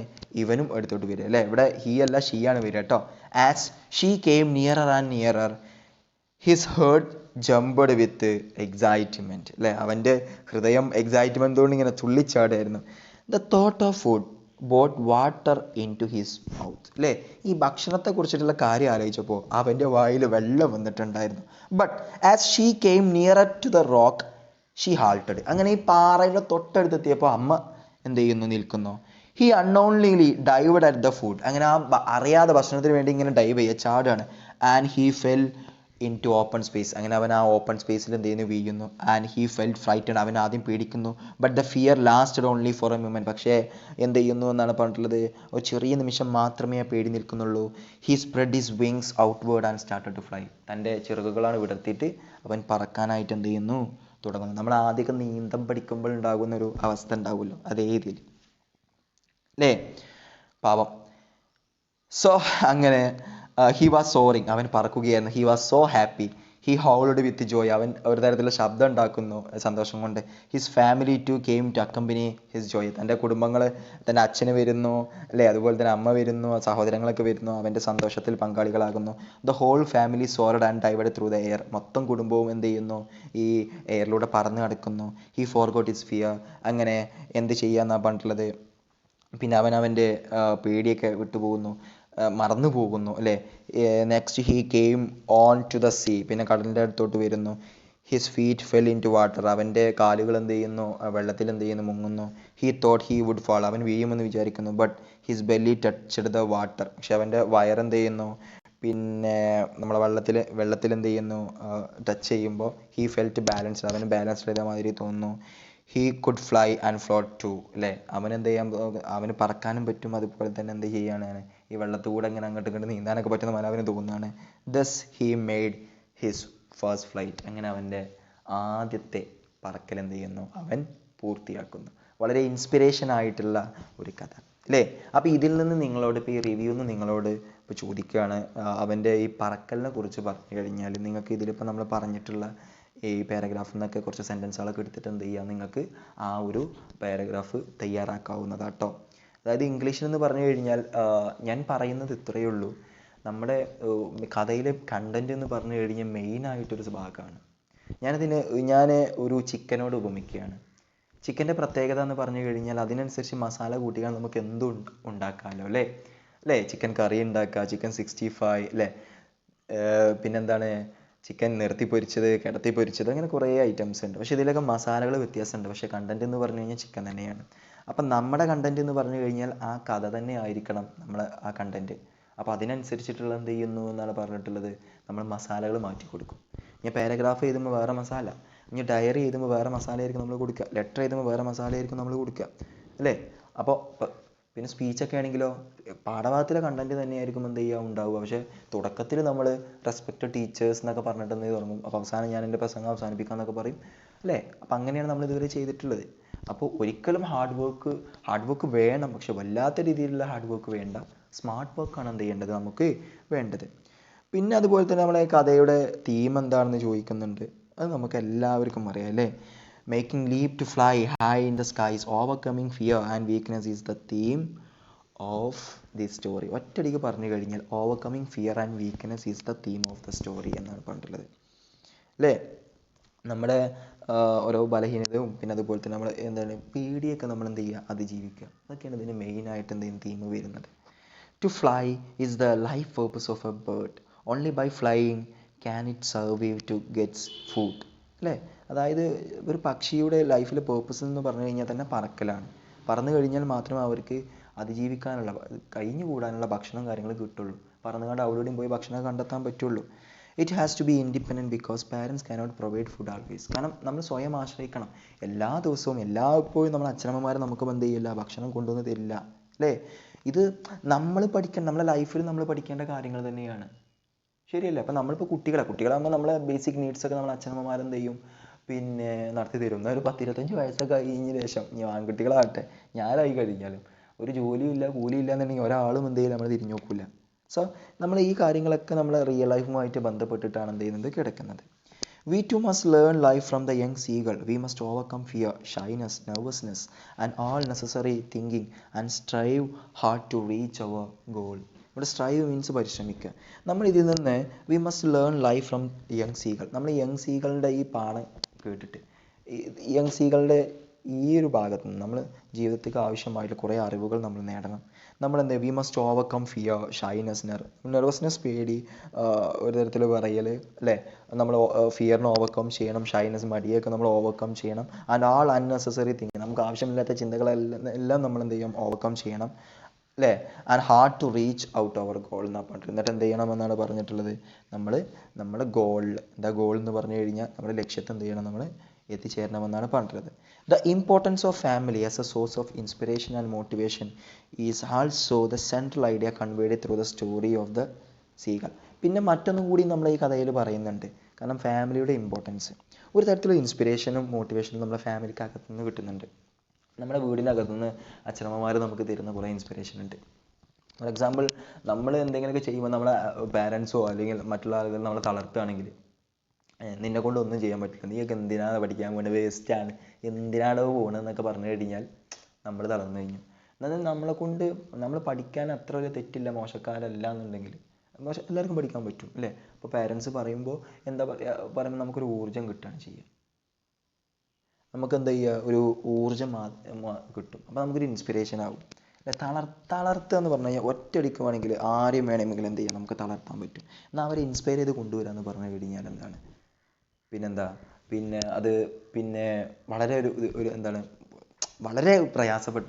ഇവനും അടുത്തോട്ട് വരിക അല്ലേ. ഇവിടെ ഹീ അല്ല ഷീ ആണ് വരിക കേട്ടോ. As she came nearer and nearer his heart jumped with excitement അല്ലേ. അവൻ്റെ ഹൃദയം എക്സൈറ്റ്മെൻറ്റ് കൊണ്ട് ഇങ്ങനെ തുള്ളിച്ചാടായിരുന്നു. The thought of food brought water into his mouth അല്ലേ. ഈ ഭക്ഷണത്തെ കുറിച്ചിട്ടുള്ള കാര്യം ആലോചിച്ചപ്പോൾ അവൻ്റെ വായിൽ വെള്ളം വന്നിട്ടുണ്ടായിരുന്നു. But as she came nearer to the rock she halted. അങ്ങനെ ഈ പാറയുടെ തൊട്ടടുത്തെത്തിയപ്പോൾ അമ്മ എന്ത് ചെയ്യുന്നു, നിൽക്കുന്നു. He unknowingly dived at the food. അങ്ങനെ അറിയാതെ ഭക്ഷണത്തിന് വേണ്ടി ഇങ്ങനെ ഡൈവ് ചെയ്യുക, ചാടാണ്. And he fell into open space. അങ്ങനെ അവൻ ആ ഓപ്പൺ സ്പേസിൽ എന്ത് ചെയ്യുന്നു, വീഴുന്നു. And he felt frightened. അവൻ ആദ്യം പേടിക്കുന്നു. But the fear lasted only for a moment. പക്ഷേ എന്ത് ചെയ്യുന്നു എന്നാണ് പറഞ്ഞിട്ടുള്ളത്, ഒരു ചെറിയ നിമിഷം മാത്രമേ ആ പേടി നിൽക്കുന്നുള്ളൂ. He spread his wings outward and started to fly. തൻ്റെ ചിറകുകളാണ് വിടർത്തിയിട്ട് അവൻ പറക്കാനായിട്ട് എന്ത് ചെയ്യുന്നു, തുടങ്ങുന്നു. നമ്മൾ ആദ്യമൊക്കെ നീന്തം പഠിക്കുമ്പോൾ ഉണ്ടാകുന്നൊരു അവസ്ഥ ഉണ്ടാവുമല്ലോ, അതേ രീതിയിൽ അല്ലേ, പാവം. സോ അങ്ങനെ ഹി വാസ് സോറിങ്. അവൻ പറക്കുകയായിരുന്നു. He was so happy. He howled with joy. അവൻ ഒരു തരത്തിലുള്ള ശബ്ദം ഉണ്ടാക്കുന്നു സന്തോഷം കൊണ്ട്. His family too came to accompany his joy. തൻ്റെ കുടുംബങ്ങൾ, തൻ്റെ അച്ഛന് വരുന്നു അല്ലേ, അതുപോലെ തന്നെ അമ്മ വരുന്നു, സഹോദരങ്ങളൊക്കെ വരുന്നു, അവൻ്റെ സന്തോഷത്തിൽ പങ്കാളികളാകുന്നു. The whole family soared and dived through the air. മൊത്തം കുടുംബവും എന്ത് ചെയ്യുന്നു, ഈ എയറിലൂടെ പറന്ന് നടക്കുന്നു. He forgot his fear. അങ്ങനെ എന്ത് ചെയ്യാന്നാണ് പറഞ്ഞിട്ടുള്ളത്, പിന്നെ അവൻ്റെ പേടിയൊക്കെ വിട്ടുപോകുന്നു, മറന്നു പോകുന്നു അല്ലേ. Next he came on to the sea. പിന്നെ കടലിൻ്റെ അടുത്തോട്ട് വരുന്നു. His feet fell into water. അവൻ്റെ കാലുകൾ എന്ത് ചെയ്യുന്നു, വെള്ളത്തിൽ എന്ത് ചെയ്യുന്നു, മുങ്ങുന്നു. He thought he would fall. അവൻ വീഴുമെന്ന് വിചാരിക്കുന്നു. But his belly touched the water. പക്ഷെ അവൻ്റെ വയറെന്ത് ചെയ്യുന്നു, പിന്നെ നമ്മളെ വെള്ളത്തിൽ എന്ത് ചെയ്യുന്നു, ടച്ച് ചെയ്യുമ്പോൾ ഹീ ഫെൽറ്റ് ബാലൻസ്ഡ്. അവന് ബാലൻസ്ഡ് ചെയ്ത മാതിരി തോന്നുന്നു. He could fly and float too അല്ലേ. അവൻ എന്ത് ചെയ്യാൻ, അവന് പറക്കാനും പറ്റും, അതുപോലെ തന്നെ എന്ത് ചെയ്യാണ്, ഈ വെള്ളത്തുകൂടെ ഇങ്ങനെ അങ്ങോട്ട് ഇങ്ങോട്ട് നീന്താനൊക്കെ പറ്റുന്ന പോലെ അവന് തോന്നുകയാണ്. Thus he made his first flight. അങ്ങനെ അവൻ്റെ ആദ്യത്തെ പറക്കൽ എന്ത് ചെയ്യുന്നു, അവൻ പൂർത്തിയാക്കുന്നു. വളരെ ഇൻസ്പിറേഷൻ ആയിട്ടുള്ള ഒരു കഥ അല്ലേ. അപ്പോൾ ഇതിൽ നിന്ന് നിങ്ങളോട് ഇപ്പോൾ ഈ റിവ്യൂന്ന് നിങ്ങളോട് ഇപ്പോൾ ചോദിക്കുകയാണ്, അവൻ്റെ ഈ പറക്കലിനെ കുറിച്ച് പറഞ്ഞു കഴിഞ്ഞാൽ നിങ്ങൾക്ക് ഇതിലിപ്പോൾ നമ്മൾ പറഞ്ഞിട്ടുള്ള ഈ പാരഗ്രാഫിൽ നിന്നൊക്കെ കുറച്ച് സെൻറ്റൻസുകളൊക്കെ എടുത്തിട്ട് എന്ത് ചെയ്യുക, നിങ്ങൾക്ക് ആ ഒരു പാരഗ്രാഫ് തയ്യാറാക്കാവുന്നതാട്ടോ. അതായത് ഇംഗ്ലീഷിൽ എന്ന് പറഞ്ഞു കഴിഞ്ഞാൽ ഞാൻ പറയുന്നത് ഇത്രയേ ഉള്ളൂ. നമ്മുടെ കഥയിലെ കണ്ടൻറ് എന്ന് പറഞ്ഞു കഴിഞ്ഞാൽ മെയിനായിട്ടൊരു ഭാഗമാണ്. ഞാൻ ഒരു ചിക്കനോട് ഉപമിക്കുകയാണ്. ചിക്കൻ്റെ പ്രത്യേകത എന്ന് പറഞ്ഞു കഴിഞ്ഞാൽ അതിനനുസരിച്ച് മസാല കൂട്ടിയാൽ നമുക്ക് എന്തും ഉണ്ടാക്കാമല്ലോ അല്ലേ. ചിക്കൻ കറി ഉണ്ടാക്കുക, ചിക്കൻ 65 അല്ലേ, പിന്നെന്താണ് ചിക്കൻ നിർത്തി പൊരിച്ചത്, കിടത്തി പൊരിച്ചത്, അങ്ങനെ കുറേ ഐറ്റംസ് ഉണ്ട്. പക്ഷേ ഇതിലൊക്കെ മസാലകൾ വ്യത്യാസമുണ്ട്. പക്ഷേ കണ്ടൻറ് എന്ന് പറഞ്ഞു കഴിഞ്ഞാൽ ചിക്കൻ തന്നെയാണ്. അപ്പം നമ്മുടെ കണ്ടൻറ് എന്ന് പറഞ്ഞു കഴിഞ്ഞാൽ ആ കഥ തന്നെ ആയിരിക്കണം നമ്മളെ ആ കണ്ടൻറ്. അപ്പോൾ അതിനനുസരിച്ചിട്ടുള്ള എന്ത് ചെയ്യുന്നു എന്നാണ് പറഞ്ഞിട്ടുള്ളത്, നമ്മൾ മസാലകൾ മാറ്റി കൊടുക്കും. ഇനി പാരഗ്രാഫ് എഴുതുമ്പോൾ വേറെ മസാല, ഇനി ഡയറി എഴുതുമ്പോൾ വേറെ മസാല ആയിരിക്കും നമ്മൾ കൊടുക്കുക, ലെറ്റർ എഴുതുമ്പോൾ വേറെ മസാല ആയിരിക്കും നമ്മൾ കൊടുക്കുക അല്ലേ. അപ്പോൾ പിന്നെ സ്പീച്ചൊക്കെ ആണെങ്കിലോ പാഠഭാഗത്തിലെ കണ്ടൻറ് തന്നെയായിരിക്കും എന്ത് ചെയ്യുക ഉണ്ടാവുക. പക്ഷേ തുടക്കത്തിൽ നമ്മൾ റെസ്പെക്ട് ടീച്ചേഴ്സ് എന്നൊക്കെ പറഞ്ഞിട്ട് എന്ത് തുടങ്ങും, അപ്പോൾ അവസാനം ഞാൻ എൻ്റെ പ്രസംഗം അവസാനിപ്പിക്കാമെന്നൊക്കെ പറയും അല്ലേ. അപ്പോൾ അങ്ങനെയാണ് നമ്മൾ ഇതുവരെ ചെയ്തിട്ടുള്ളത്. അപ്പോൾ ഒരിക്കലും ഹാർഡ് വർക്ക് വേണം, പക്ഷെ വല്ലാത്ത രീതിയിലുള്ള ഹാർഡ് വർക്ക് വേണ്ട. സ്മാർട്ട് വർക്കാണ് എന്ത് ചെയ്യേണ്ടത്, നമുക്ക് വേണ്ടത്. പിന്നെ അതുപോലെ തന്നെ നമ്മളെ കഥയുടെ തീം എന്താണെന്ന് ചോദിക്കുന്നുണ്ട്. അത് നമുക്ക് എല്ലാവർക്കും അറിയാം അല്ലേ. Making leap to fly high in the skies, overcoming fear and weakness is the theme of the story. ഒറ്റയടിക്ക് പറഞ്ഞു കഴിഞ്ഞാൽ overcoming fear and weakness is the theme of the story എന്നാണ് പറഞ്ഞിട്ടുള്ളത് അല്ലേ. നമ്മുടെ ഓരോ ബലഹീനതയും പിന്നെ അതുപോലെ തന്നെ നമ്മൾ എന്താണ് പേടിയൊക്കെ നമ്മൾ എന്ത് ചെയ്യുക, അതിജീവിക്കുക, അതൊക്കെയാണ് ഇതിന് മെയിനായിട്ട് എന്തെങ്കിലും തീം വരുന്നത്. To fly is the life purpose of a bird. Only by flying can it survive to get food. അല്ലേ? അതായത് ഒരു പക്ഷിയുടെ ലൈഫിലെ പേർപ്പസ് എന്ന് പറഞ്ഞു കഴിഞ്ഞാൽ തന്നെ പറക്കലാണ്. പറന്നു കഴിഞ്ഞാൽ മാത്രമേ അവർക്ക് അതിജീവിക്കാനുള്ള കഴിഞ്ഞുകൂടാനുള്ള ഭക്ഷണം കാര്യങ്ങൾ കിട്ടുള്ളൂ. പറന്നുകൊണ്ട് അവിടെയും പോയി ഭക്ഷണം കണ്ടെത്താൻ പറ്റുള്ളൂ. It has to be independent because parents cannot provide food always. കാരണം നമ്മൾ സ്വയം ആശ്രയിക്കണം. എല്ലാ ദിവസവും എല്ലായ്പ്പോഴും നമ്മുടെ അച്ഛനമ്മമാർ നമുക്ക് എന്ത് ചെയ്യില്ല, ഭക്ഷണം കൊണ്ടുവന്ന് തരില്ല, അല്ലേ? ഇത് നമ്മൾ പഠിക്കണം, നമ്മുടെ ലൈഫിൽ നമ്മൾ പഠിക്കേണ്ട കാര്യങ്ങൾ തന്നെയാണ്. ശരിയല്ലേ? അപ്പം നമ്മളിപ്പോൾ കുട്ടികളാകുമ്പോൾ നമ്മളെ ബേസിക് നീഡ്സൊക്കെ നമ്മൾ അച്ഛനമ്മമാരെന്ത് ചെയ്യും, പിന്നെ നടത്തി തരും. എന്നാൽ ഒരു 10-25 വയസ്സൊക്കെ കഴിഞ്ഞ ശേഷം ഇനി ആൺകുട്ടികളാകട്ടെ ഞാനായി കഴിഞ്ഞാലും ഒരു ജോലിയില്ല കൂലിയില്ല എന്നുണ്ടെങ്കിൽ ഒരാളും എന്ത് ചെയ്യില്ല, നമ്മൾ തിരിഞ്ഞു നോക്കില്ല. സോ നമ്മൾ ഈ കാര്യങ്ങളൊക്കെ നമ്മൾ റിയൽ ലൈഫുമായിട്ട് ബന്ധപ്പെട്ടിട്ടാണ് എന്ത് ചെയ്യുന്നത്, കിടക്കുന്നത്. We too must learn life from the young seagull. We must overcome fear, shyness, nervousness, and all necessary thinking and strive hard to reach our goal. ഇവിടെ സ്ട്രൈവ് മീൻസ് പരിശ്രമിക്കുക. നമ്മൾ ഇതിൽ നിന്ന് we must learn life from young seagull. നമ്മൾ young സീകളുടെ ഈ പാഠം കേട്ടിട്ട് young സീകളുടെ ഈ ഒരു ഭാഗത്ത് നിന്ന് നമ്മൾ ജീവിതത്തിലേക്ക് ആവശ്യമായിട്ടുള്ള കുറേ അറിവുകൾ നമ്മൾ നേടണം. നമ്മളെന്ത് we must overcome fear, shyness, nervousness, പേടി, ഒരു തരത്തിൽ പറയൽ, അല്ലേ? നമ്മൾ ഫിയറിനെ ഓവർകം ചെയ്യണം, ഷൈനസ് മടിയൊക്കെ നമ്മൾ ഓവർകം ചെയ്യണം. ആൻഡ് ആൾ അൺനെസസറി തിങ്, നമുക്ക് ആവശ്യമില്ലാത്ത ചിന്തകളെല്ലാം നമ്മൾ എന്ത് ചെയ്യും, ഓവർകം ചെയ്യണം, അല്ലേ? And hard to reach out our goal എന്നാണ് പറഞ്ഞിട്ട്. എന്നിട്ട് എന്ത് ചെയ്യണമെന്നാണ് പറഞ്ഞിട്ടുള്ളത്, നമ്മുടെ ഗോളിൽ എന്താ ഗോൾ എന്ന് പറഞ്ഞു കഴിഞ്ഞാൽ നമ്മുടെ ലക്ഷ്യത്തെ എന്ത് ചെയ്യണം, നമ്മൾ എത്തിച്ചേരണമെന്നാണ് പറഞ്ഞിട്ടുള്ളത്. The importance of family as A source of inspiration and motivation is also the central idea conveyed through the story of the seagull. പിന്നെ മറ്റൊന്നും കൂടി നമ്മൾ ഈ കഥയിൽ പറയുന്നുണ്ട്. കാരണം ഫാമിലിയുടെ ഇമ്പോർട്ടൻസ്, ഒരു തരത്തിലുള്ള ഇൻസ്പിറേഷനും മോട്ടിവേഷനും നമ്മുടെ ഫാമിലിക്കകത്തു നിന്ന് കിട്ടുന്നുണ്ട്. നമ്മുടെ വീടിനകത്തുനിന്ന് അച്ഛനമ്മമാർ നമുക്ക് തരുന്ന കുറേ ഇൻസ്പിറേഷൻ ഉണ്ട്. ഫോർ എക്സാമ്പിൾ, നമ്മൾ എന്തെങ്കിലുമൊക്കെ ചെയ്യുമ്പോൾ നമ്മളെ പാരൻസോ അല്ലെങ്കിൽ മറ്റുള്ള ആളുകൾ നമ്മളെ തളർത്തുകയാണെങ്കിൽ, നിന്നെ കൊണ്ട് ഒന്നും ചെയ്യാൻ പറ്റില്ല, നീയൊക്കെ എന്തിനാണ് പഠിക്കാൻ വേണ്ടി, വേസ്റ്റാണ്, എന്തിനാണോ പോകണമെന്നൊക്കെ പറഞ്ഞു കഴിഞ്ഞാൽ നമ്മൾ തളർന്നു കഴിഞ്ഞു. എന്നാൽ നമ്മളെ കൊണ്ട് നമ്മൾ പഠിക്കാൻ അത്ര വലിയ തെറ്റില്ല, മോശക്കാരല്ല എന്നുണ്ടെങ്കിൽ എല്ലാവർക്കും പഠിക്കാൻ പറ്റും, അല്ലേ? അപ്പോൾ പാരൻസ് പറയുമ്പോൾ എന്താ പറയുമ്പോൾ നമുക്കൊരു ഊർജ്ജം കിട്ടുകയാണ് ചെയ്യുക. നമുക്ക് എന്താ ചെയ്യുക, ഒരു ഊർജ്ജം കിട്ടും. അപ്പോൾ നമുക്കൊരു ഇൻസ്പിറേഷൻ ആകും. തളർത്തുക എന്ന് പറഞ്ഞു കഴിഞ്ഞാൽ ഒറ്റയടിക്ക് വേണമെങ്കിൽ ആരെയും വേണമെങ്കിൽ എന്ത് ചെയ്യാം, നമുക്ക് തളർത്താൻ പറ്റും. എന്നാൽ അവരെ ഇൻസ്പയർ ചെയ്ത് കൊണ്ടുവരാമെന്ന് പറഞ്ഞു കഴിഞ്ഞാൽ എന്താണ്, പിന്നെ വളരെ ഒരു എന്താണ്, വളരെ പ്രയാസപ്പെട്ട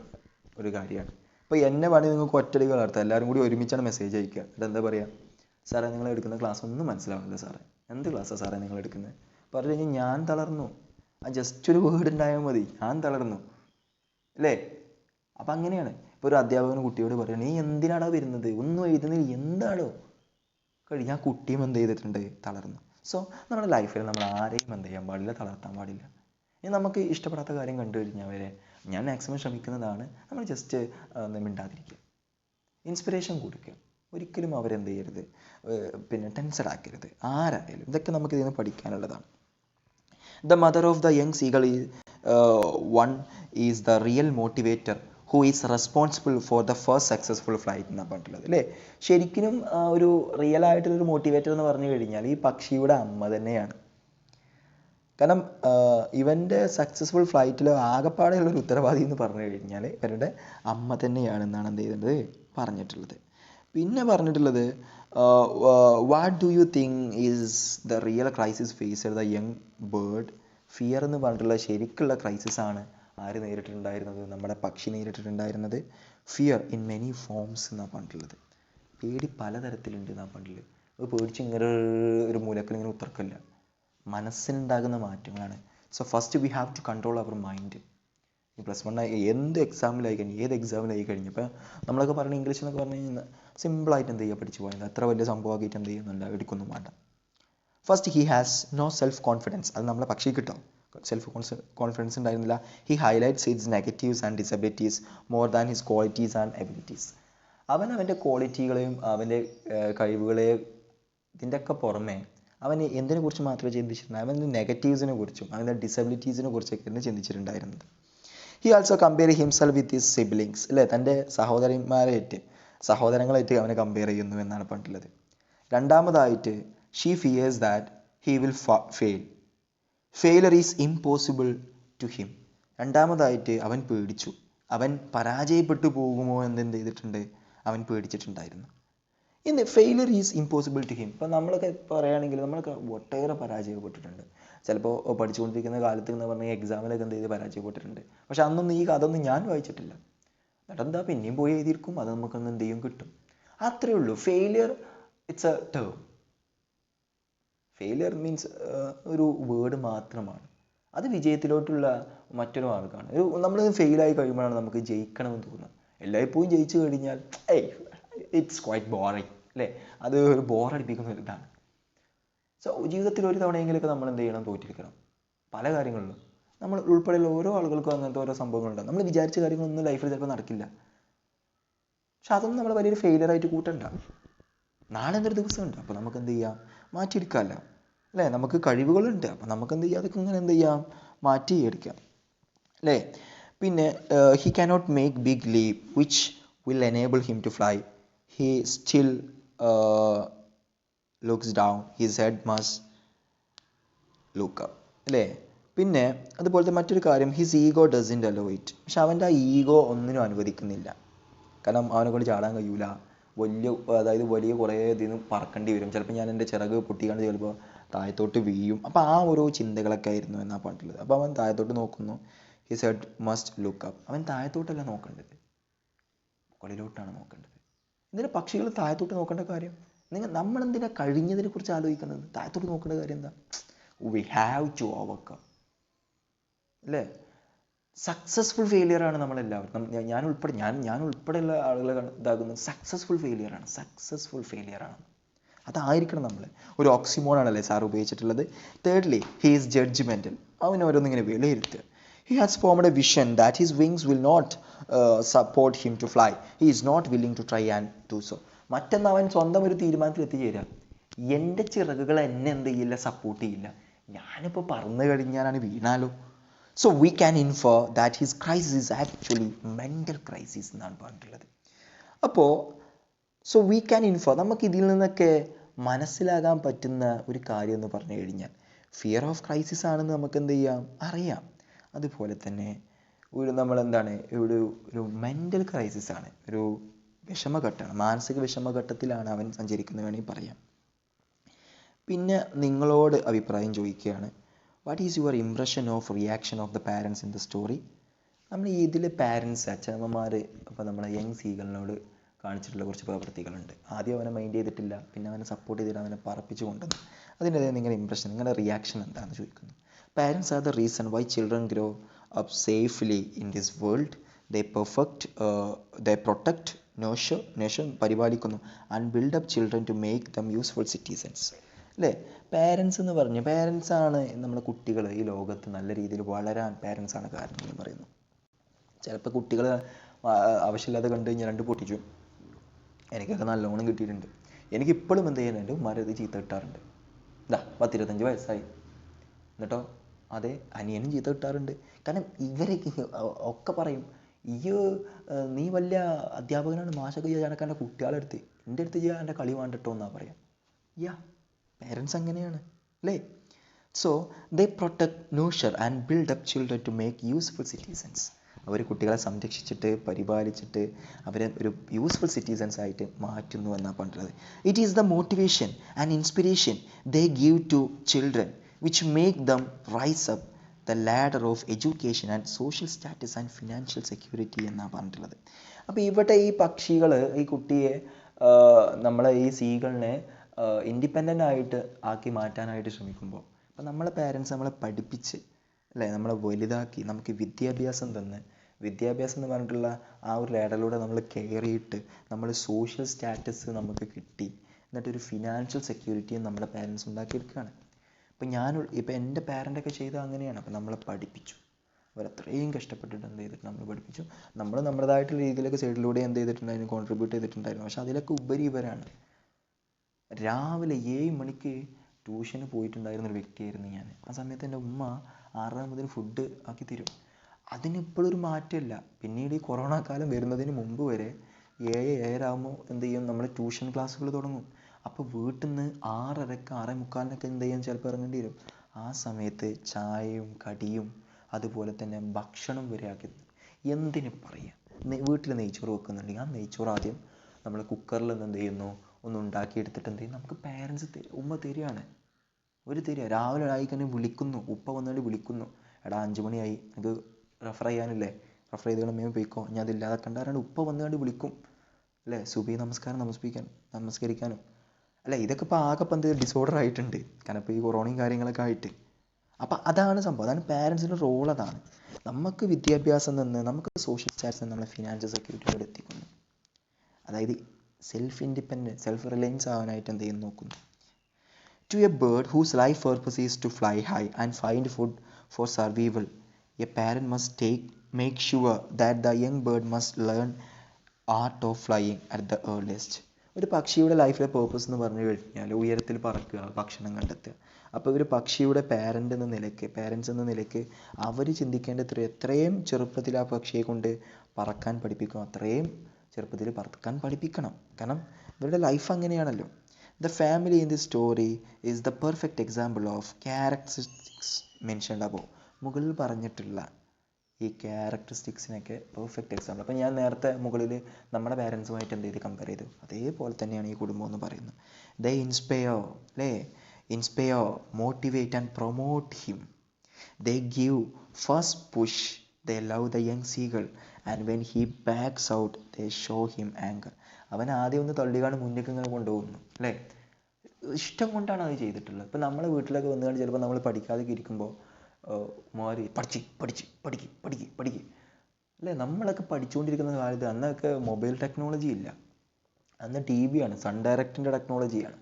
ഒരു കാര്യമാണ്. ഇപ്പോൾ എന്നെ വേണമെങ്കിൽ നിങ്ങൾക്ക് ഒറ്റയടിക്ക് വളർത്താം, എല്ലാവരും കൂടി ഒരുമിച്ചാണ് മെസ്സേജ് അയക്കുക. എന്നിട്ട് എന്താ പറയുക, സാറേ നിങ്ങൾ എടുക്കുന്ന ക്ലാസ് ഒന്നും മനസ്സിലാവുന്നില്ല സാറേ, എന്ത് ക്ലാസ്സാണ് സാറേ നിങ്ങൾ എടുക്കുന്നത് പറഞ്ഞു കഴിഞ്ഞാൽ ഞാൻ തളർന്നു. ആ ജസ്റ്റ് ഒരു വേർഡ് ഉണ്ടായാൽ മതി, ഞാൻ തളർന്നു, അല്ലേ? അപ്പം അങ്ങനെയാണ്. ഇപ്പോൾ ഒരു അധ്യാപകന് കുട്ടിയോട് പറയുന്നത്, നീ എന്തിനാണോ വരുന്നത്, ഒന്നും എഴുതുന്നില്ല, എന്താണോ കഴിഞ്ഞ ആ കുട്ടിയും എന്ത് ചെയ്തിട്ടുണ്ട്, തളർന്നു. സോ നമ്മുടെ ലൈഫിൽ നമ്മൾ ആരെയും എന്ത് ചെയ്യാൻ പാടില്ല, തളർത്താൻ പാടില്ല. ഇനി നമുക്ക് ഇഷ്ടപ്പെടാത്ത കാര്യം കണ്ടു കഴിഞ്ഞാൽ വരെ ഞാൻ മാക്സിമം ശ്രമിക്കുന്നതാണ് നമ്മൾ ജസ്റ്റ് മിണ്ടാതിരിക്കുക, ഇൻസ്പിറേഷൻ കൊടുക്കുക. ഒരിക്കലും അവരെന്ത് ചെയ്യരുത്, പിന്നെ ടെൻസഡ് ആക്കരുത് ആരായാലും. ഇതൊക്കെ നമുക്ക് ഇതിൽ നിന്ന് പഠിക്കാനുള്ളതാണ്. The mother of the young seagull one is the real motivator who is responsible for the first successful flight എന്നാണ് പറഞ്ഞിട്ടുള്ളത്, അല്ലേ? ശരിക്കും ഒരു റിയൽ ആയിട്ടുള്ളൊരു മോട്ടിവേറ്റർ എന്ന് പറഞ്ഞു കഴിഞ്ഞാൽ ഈ പക്ഷിയുടെ അമ്മ തന്നെയാണ്. കാരണം ഇവൻ്റെ സക്സസ്ഫുൾ ഫ്ലൈറ്റിൽ ആകെപ്പാടെയുള്ളൊരു ഉത്തരവാദി എന്ന് പറഞ്ഞു കഴിഞ്ഞാൽ ഇവരുടെ അമ്മ തന്നെയാണെന്നാണ് എന്ത് ചെയ്തത്, പറഞ്ഞിട്ടുള്ളത്. പിന്നെ പറഞ്ഞിട്ടുള്ളത്, what do you think is the real crisis faced the young bird. Fear എന്ന് പറഞ്ഞിട്ടുള്ള ശരിക്കുള്ള ക്രൈസിസ് ആണ് ആര് നേരിട്ടിട്ടുണ്ടായിരുന്നത്, നമ്മുടെ പക്ഷി നേരിട്ടിട്ടുണ്ടായിരുന്നത്. ഫിയർ ഇൻ മെനി ഫോംസ് എന്നാണ് പറഞ്ഞിട്ടുള്ളത്. പേടി പലതരത്തിലുണ്ട് എന്നാണ് പറഞ്ഞിട്ടുള്ളത്. അത് പേടിച്ച് ഇങ്ങനെ ഒരു മൂലക്കിൽ ഇങ്ങനെ ഉത്തർക്കില്ല, മനസ്സിനുണ്ടാകുന്ന മാറ്റങ്ങളാണ്. So first we have to control our mind. ഈ +1 എന്ത് എക്സാമിലായി കഴിഞ്ഞു, ഏത് എക്സാമിലായി കഴിഞ്ഞു, ഇപ്പോൾ നമ്മളൊക്കെ പറഞ്ഞ ഇംഗ്ലീഷ് എന്നൊക്കെ പറഞ്ഞു കഴിഞ്ഞാൽ സിമ്പിളായിട്ട് എന്ത് ചെയ്യുക, പഠിച്ചു പോയത്, അത്ര വലിയ സംഭവമാക്കിയിട്ട് എന്ത് ചെയ്യുന്നുണ്ട്, എടുക്കൊന്നും വേണ്ട. First he has no self confidence. അത് നമ്മളെ പക്ഷി കിട്ടും, സെൽഫ് കോൺഫിഡൻസ് ഉണ്ടായിരുന്നില്ല. He highlights his negatives and disabilities more than his qualities and abilities. അവൻ്റെ ക്വാളിറ്റികളെയും അവൻ്റെ കഴിവുകളെയും ഇതിൻ്റെയൊക്കെ പുറമെ അവൻ എന്തിനെ കുറിച്ച് മാത്രമേ ചിന്തിച്ചിട്ടുണ്ടായി, അവൻ്റെ നെഗറ്റീവ്സിനെ കുറിച്ചും അവൻ്റെ ഡിസബിലിറ്റീസിനെ കുറിച്ചൊക്കെയാണ് ചിന്തിച്ചിട്ടുണ്ടായിരുന്നത്. He also compare himself with his siblings, അല്ലേ? തൻ്റെ സഹോദരങ്ങളായിട്ട് അവനെ കമ്പയർ ചെയ്യുന്നു എന്നാണ് പറഞ്ഞിട്ടുള്ളത്. രണ്ടാമതായിട്ട് she fears that he will fail. Failure is impossible to him. രണ്ടാമതായിട്ട് അവൻ പേടിച്ചു, അവൻ പരാജയപ്പെട്ടു പോകുമോ എന്ത് ചെയ്തിട്ടുണ്ട്, അവൻ പേടിച്ചിട്ടുണ്ടായിരുന്നു. ഇന്ന് failure is impossible to him. ഇപ്പം നമ്മളൊക്കെ പറയുകയാണെങ്കിൽ നമ്മളൊക്കെ ഒട്ടേറെ പരാജയപ്പെട്ടിട്ടുണ്ട്. ചിലപ്പോൾ പഠിച്ചുകൊണ്ടിരിക്കുന്ന കാലത്ത് എന്ന് പറഞ്ഞാൽ എക്സാമിലൊക്കെ എന്ത് ചെയ്ത് പരാജയപ്പെട്ടിട്ടുണ്ട്. പക്ഷെ അന്നൊന്നും ഈ കഥ ഒന്നും ഞാൻ വായിച്ചിട്ടില്ല. എന്നിട്ട് എന്താ പിന്നെയും പോയി എഴുതിയിരിക്കും, അത് നമുക്കൊന്ന് എന്ത് ചെയ്യും കിട്ടും. അത്രേ ഉള്ളൂ. Failure it's A term. Failure means ഒരു വേർഡ് മാത്രമാണ്. അത് വിജയത്തിലോട്ടുള്ള മറ്റൊരു മാർഗ്ഗമാണ്. നമ്മൾ ഫെയിലായി കഴിയുമ്പോഴാണ് നമുക്ക് ജയിക്കണമെന്ന് തോന്നുന്നത്. എല്ലായ്പ്പോഴും ജയിച്ചു കഴിഞ്ഞാൽ ഇറ്റ്സ് ക്വൈറ്റ് ബോറിങ് അല്ലേ, അത് ഒരു ബോറടിപ്പിക്കുന്ന ഒരു ഇതാണ്. സോ ജീവിതത്തിൽ ഒരു തവണയെങ്കിലൊക്കെ നമ്മൾ എന്ത് ചെയ്യണം, തോറ്റിരിക്കണം. പല കാര്യങ്ങളിലും നമ്മൾ ഉൾപ്പെടെയുള്ള ഓരോ ആളുകൾക്കും അങ്ങനത്തെ ഓരോ സംഭവങ്ങളുണ്ടാകും. നമ്മൾ വിചാരിച്ച കാര്യങ്ങളൊന്നും ലൈഫിൽ ചിലപ്പോൾ നടക്കില്ല. പക്ഷെ അതൊന്നും നമ്മൾ വലിയൊരു ഫെയിലിയർ ആയിട്ട് കൂട്ടണ്ട. നാളെ എന്തൊരു ദിവസമുണ്ട്, അപ്പോൾ നമുക്ക് എന്ത് ചെയ്യാം, മാറ്റിയെടുക്കാമല്ലോ അല്ലേ. നമുക്ക് കഴിവുകളുണ്ട്, അപ്പോൾ നമുക്ക് എന്ത് ചെയ്യാം, അതൊക്കെ ഇങ്ങനെ എന്ത് ചെയ്യാം, മാറ്റിയെടുക്കാം അല്ലേ. പിന്നെ he cannot make big leap which will enable him to fly. He still looks down, his head must look up അല്ലേ. പിന്നെ അതുപോലത്തെ മറ്റൊരു കാര്യം, his ego doesn't allow it. പക്ഷെ അവൻ്റെ ആ ഈഗോ ഒന്നിനും അനുവദിക്കുന്നില്ല. കാരണം അവനെ കൊണ്ട് ചാടാൻ കഴിയൂല, വലിയ കുറേ ഇതിന് പറക്കേണ്ടി വരും. ചിലപ്പോൾ ഞാൻ എൻ്റെ ചിറക് പൊട്ടിക്കാണ്ട് ചിലപ്പോൾ താഴത്തോട്ട് വീഴും. അപ്പോൾ ആ ഓരോ ചിന്തകളൊക്കെ ആയിരുന്നു എന്നാ പാട്ടുള്ളത്. അപ്പോൾ അവൻ താഴത്തോട്ട് നോക്കുന്നു. His head must look up. അവൻ താഴത്തോട്ടല്ല നോക്കേണ്ടത്, മുകളിലോട്ടാണ് നോക്കേണ്ടത്. എന്തിനാ പക്ഷികൾ താഴത്തോട്ട് നോക്കേണ്ട കാര്യം? നമ്മളെന്തിനാ കഴിഞ്ഞതിനെ കുറിച്ച് ആലോചിക്കുന്നത്? താഴത്തോട്ട് നോക്കേണ്ട കാര്യം എന്താ? വി ഹാവ് ടു ഓവർകം അല്ലേ. സക്സസ്ഫുൾ ഫെയിലിയറാണ് നമ്മളെല്ലാവരും. ഞാൻ ഉൾപ്പെടെയുള്ള ആളുകളെ ഇതാക്കുന്നത് സക്സസ്ഫുൾ ഫെയിലിയറാണ്. അതായിരിക്കണം നമ്മൾ. ഒരു ഓക്സിമോണാണല്ലേ സാർ ഉപയോഗിച്ചിട്ടുള്ളത്. Thirdly, he is judgmental. അവൻ ഓരോന്നിങ്ങനെ വിലയിരുത്തുക. He has formed a vision that his wings will not support him to fly. He is not willing to try and do so. മറ്റൊന്ന് അവൻ സ്വന്തം ഒരു തീരുമാനത്തിൽ എത്തിച്ചേരുക. എൻ്റെ ചിറകുകൾ എന്നെ എന്ത് ചെയ്യില്ല, സപ്പോർട്ട് ചെയ്യില്ല, ഞാനിപ്പോൾ പറന്നു കഴിഞ്ഞാലാണ് വീണാലോ. So we can infer that his crisis is actually mental crisis എന്നാണ് പറഞ്ഞിട്ടുള്ളത്. അപ്പോൾ സോ വി ക്യാൻ ഇൻഫർ, നമുക്ക് ഇതിൽ നിന്നൊക്കെ മനസ്സിലാകാൻ പറ്റുന്ന ഒരു കാര്യം എന്ന് പറഞ്ഞു കഴിഞ്ഞാൽ ഫിയർ ഓഫ് ക്രൈസിസ് ആണെന്ന് നമുക്ക് എന്ത് ചെയ്യാം, അറിയാം. അതുപോലെ തന്നെ നമ്മളെന്താണ് ഒരു മെൻ്റൽ ക്രൈസിസ് ആണ്, ഒരു വിഷമഘട്ടമാണ്, മാനസിക വിഷമഘട്ടത്തിലാണ് അവൻ സഞ്ചരിക്കുന്നത് വേണമെങ്കിൽ പറയാം. പിന്നെ നിങ്ങളോട് അഭിപ്രായം ചോദിക്കുകയാണ്. What is your impression of reaction of the parents in the story? നമ്മൾ ഇതിൽ പാരൻസ്, അച്ഛനമ്മമാർ അപ്പോൾ നമ്മളെ യങ് സീഗളിനോട് കാണിച്ചിട്ടുള്ള കുറച്ച് പ്രവൃത്തികളുണ്ട്. ആദ്യം അവനെ മൈൻഡ് ചെയ്തിട്ടില്ല, പിന്നെ അവനെ സപ്പോർട്ട് ചെയ്തിട്ട് അവനെ പറപ്പിച്ചു കൊണ്ടുവന്നു. അതിൻ്റെ നിങ്ങളുടെ ഇംപ്രഷൻ, നിങ്ങളുടെ റിയാക്ഷൻ എന്താണെന്ന് ചോദിക്കുന്നു. Parents are the reason why children grow up safely in this world. They protect nation പരിപാലിക്കുന്നു and build up children to make them useful citizens അല്ലേ. പാരൻസ് എന്ന് പറഞ്ഞ്, പാരൻസാണ് നമ്മുടെ കുട്ടികൾ ഈ ലോകത്ത് നല്ല രീതിയിൽ വളരാൻ പാരൻസാണ് കാരണം എന്ന് പറയുന്നു. ചിലപ്പോൾ കുട്ടികൾ ആവശ്യമില്ലാതെ കണ്ടു കഴിഞ്ഞാൽ രണ്ട് പൊട്ടിച്ചു. എനിക്കൊക്കെ നല്ലോണം കിട്ടിയിട്ടുണ്ട്. എനിക്കിപ്പോഴും എന്ത് ചെയ്യാനുണ്ട്, ഉമ്മാരത് ചീത്ത കിട്ടാറുണ്ട്. 10-25 വയസ്സായി എന്നിട്ടോ അതെ അനിയനും ചീത്ത കിട്ടാറുണ്ട്. കാരണം ഇവരൊക്കെ ഒക്കെ പറയും, നീ വലിയ അധ്യാപകനാണ്, മാഷൊക്കെ ചെയ്യാനൊക്കെ എൻ്റെ കുട്ടികളെ അടുത്ത്, എൻ്റെ അടുത്ത് ചെയ്യാൻ എൻ്റെ കളി വേണ്ടിട്ടോ എന്നാ പറയാം. പാരൻസ് അങ്ങനെയാണ് അല്ലേ. So they protect, nurture and build up children to make useful citizens. അവർ കുട്ടികളെ സംരക്ഷിച്ചിട്ട് പരിപാലിച്ചിട്ട് അവരെ ഒരു യൂസ്ഫുൾ സിറ്റിസൻസ് ആയിട്ട് മാറ്റുന്നു എന്നാണ് പറഞ്ഞിട്ടുള്ളത്. It is the motivation and inspiration they give to children which make them rise up the ladder of education and social status and financial security എന്നാണ് പറഞ്ഞിട്ടുള്ളത്. അപ്പോൾ ഇവിടെ ഈ പക്ഷികൾ ഈ കുട്ടിയെ, നമ്മളെ ഈ സീകളിനെ ഇൻഡിപെൻഡൻ്റ് ആയിട്ട് ആക്കി മാറ്റാനായിട്ട് ശ്രമിക്കുമ്പോൾ, അപ്പോൾ നമ്മളെ പാരൻസ് നമ്മളെ പഠിപ്പിച്ച് അല്ലേ, നമ്മളെ വലുതാക്കി നമുക്ക് വിദ്യാഭ്യാസം തന്ന്, വിദ്യാഭ്യാസം എന്ന് പറഞ്ഞിട്ടുള്ള ആ ഒരു ലാഡറിലൂടെ നമ്മൾ കയറിയിട്ട് നമ്മൾ സോഷ്യൽ സ്റ്റാറ്റസ് നമുക്ക് കിട്ടി, എന്നിട്ടൊരു ഫിനാൻഷ്യൽ സെക്യൂരിറ്റിയും നമ്മുടെ പാരൻസ് ഉണ്ടാക്കിയെടുക്കുകയാണ്. ഇപ്പോൾ എൻ്റെ പാരൻ്റൊക്കെ ചെയ്തത് അങ്ങനെയാണ്. അപ്പോൾ നമ്മളെ പഠിപ്പിച്ചു, അവരത്രയും കഷ്ടപ്പെട്ടിട്ട് എന്ത് ചെയ്തിട്ട് നമ്മൾ പഠിപ്പിച്ചു. നമ്മൾ നമ്മുടേതായിട്ടുള്ള രീതിയിലൊക്കെ സൈഡിലൂടെ എന്ത് ചെയ്തിട്ടുണ്ടായിരുന്നു, കോൺട്രിബ്യൂട്ട് ചെയ്തിട്ടുണ്ടായിരുന്നു. പക്ഷെ അതിലൊക്കെ ഉപരി ഇവരാണ്. രാവിലെ 7 മണിക്ക് ട്യൂഷന് പോയിട്ടുണ്ടായിരുന്നൊരു വ്യക്തിയായിരുന്നു ഞാൻ. ആ സമയത്ത് എൻ്റെ ഉമ്മ 6 മുതൽ ഫുഡ് ആക്കി തരും. അതിനിപ്പോഴൊരു മാറ്റമില്ല. പിന്നീട് ഈ കൊറോണ കാലം വരുന്നതിന് മുമ്പ് വരെ 7-7:30 ആകുമ്പോൾ എന്ത് ചെയ്യും, നമ്മൾ ട്യൂഷൻ ക്ലാസ്സുകൾ തുടങ്ങും. അപ്പോൾ വീട്ടിൽ നിന്ന് 6:30-ക്ക് 6:45-നൊക്കെ എന്ത് ചെയ്യാൻ ചിലപ്പോൾ ഇറങ്ങേണ്ടി വരും. ആ സമയത്ത് ചായയും കടിയും അതുപോലെ തന്നെ ഭക്ഷണം വരെ ആക്കി. എന്തിന് പറയാം, വീട്ടിൽ നെയ്ച്ചോറ് വെക്കുന്നുണ്ടെങ്കിൽ ആ നെയ്ച്ചോറ് ആദ്യം നമ്മൾ കുക്കറിൽ എന്ത് ചെയ്യുന്നു, ഒന്ന് ഉണ്ടാക്കിയെടുത്തിട്ട് എന്ത് ചെയ്യും, നമുക്ക് പാരൻസ് ഉമ്മ തരികയാണ്. ഒരു തരിക. രാവിലെ ആയിക്കന്നെ വിളിക്കുന്നു, ഉപ്പ വന്നുകൊണ്ട് വിളിക്കുന്നു, എടാ 5 മണിയായി, ഇത് റെഫർ ചെയ്യാനില്ലേ, റെഫർ ചെയ്ത് മേം പോയിക്കോ, ഞാൻ അതില്ലാതെ കണ്ടാരാണ്ട് ഉപ്പ വന്നുകൊണ്ട് വിളിക്കും അല്ലേ. സുബഹി നമസ്കരിക്കാനും അല്ല. ഇതൊക്കെ ഇപ്പോൾ ആകെ എന്ത് ഡിസോർഡർ ആയിട്ടുണ്ട്, കാരണം ഇപ്പോൾ ഈ കൊറോണയും കാര്യങ്ങളൊക്കെ ആയിട്ട്. അപ്പം അതാണ് സംഭവം, അതാണ് പാരൻസിൻ്റെ റോൾ. അതാണ് നമുക്ക് വിദ്യാഭ്യാസം നിന്ന്, നമുക്ക് സോഷ്യൽ സ്റ്റാറ്റസ് നിന്ന് നമ്മളെ ഫിനാൻഷ്യൽ സെക്യൂരിറ്റിയോട് എത്തിക്കുന്നു. അതായത് സെൽഫ് ഇൻഡിപെൻഡൻസ്, സെൽഫ് റിലയൻസ് ആവാനായിട്ട് എന്ത് ചെയ്യുന്നു നോക്കുന്നു. To a bird whose life purpose is to fly high and find food for survival, a parent must make sure that the young bird must learn art of flying at the earliest. ഒരു പക്ഷിയുടെ ലൈഫിലെ purpose എന്ന് പറഞ്ഞു കഴിഞ്ഞാൽ ഉയരത്തിൽ പറക്കുക, ഭക്ഷണം കണ്ടെത്തുക. അപ്പോൾ ഒരു പക്ഷിയുടെ പാരൻസ് എന്ന നിലയ്ക്ക് അവർ ചിന്തിക്കേണ്ടത് എത്രയും ചെറുപ്പത്തിൽ ആ പക്ഷിയെ കൊണ്ട് പറക്കാൻ പഠിപ്പിക്കും, അത്രയും ചെറുപ്പത്തിൽ പറക്കാൻ പഠിപ്പിക്കണം. കാരണം ഇവരുടെ ലൈഫ് അങ്ങനെയാണല്ലോ. The family in this story is the perfect example of characteristics mentioned above. മുകളിൽ പറഞ്ഞിട്ടുള്ള ഈ ക്യാരക്ടറിസ്റ്റിക്സിനൊക്കെ പെർഫെക്റ്റ് എക്സാമ്പിൾ. അപ്പോൾ ഞാൻ നേരത്തെ മുകളിൽ നമ്മുടെ പാരൻസുമായിട്ട് എന്ത് ചെയ്ത് കമ്പയർ ചെയ്തു, അതേപോലെ തന്നെയാണ് ഈ കുടുംബം എന്ന് പറയുന്നത്. They inspire, motivate and promote him. They give first push. They love the young seagull and when he backs out they show him anger. അവൻ ആദ്യം ഒന്ന് തള്ളിക്കാണ് മുന്നേക്ക് ഇങ്ങനെ കൊണ്ടുപോകുന്നു അല്ലേ. ഇഷ്ടം കൊണ്ടാണ് അത് ചെയ്തിട്ടുള്ളത്. ഇപ്പം നമ്മളെ വീട്ടിലൊക്കെ വന്നുകൊണ്ട് ചിലപ്പോൾ നമ്മൾ പഠിക്കാതെ ഇരിക്കുമ്പോൾ മാറി പഠിക്ക് അല്ലേ. നമ്മളൊക്കെ പഠിച്ചുകൊണ്ടിരിക്കുന്ന കാലത്ത് അന്നൊക്കെ മൊബൈൽ ടെക്നോളജി ഇല്ല, അന്ന് ടി വിയാണ്, സൺ ഡയറക്റ്റിൻ്റെ ടെക്നോളജിയാണ്.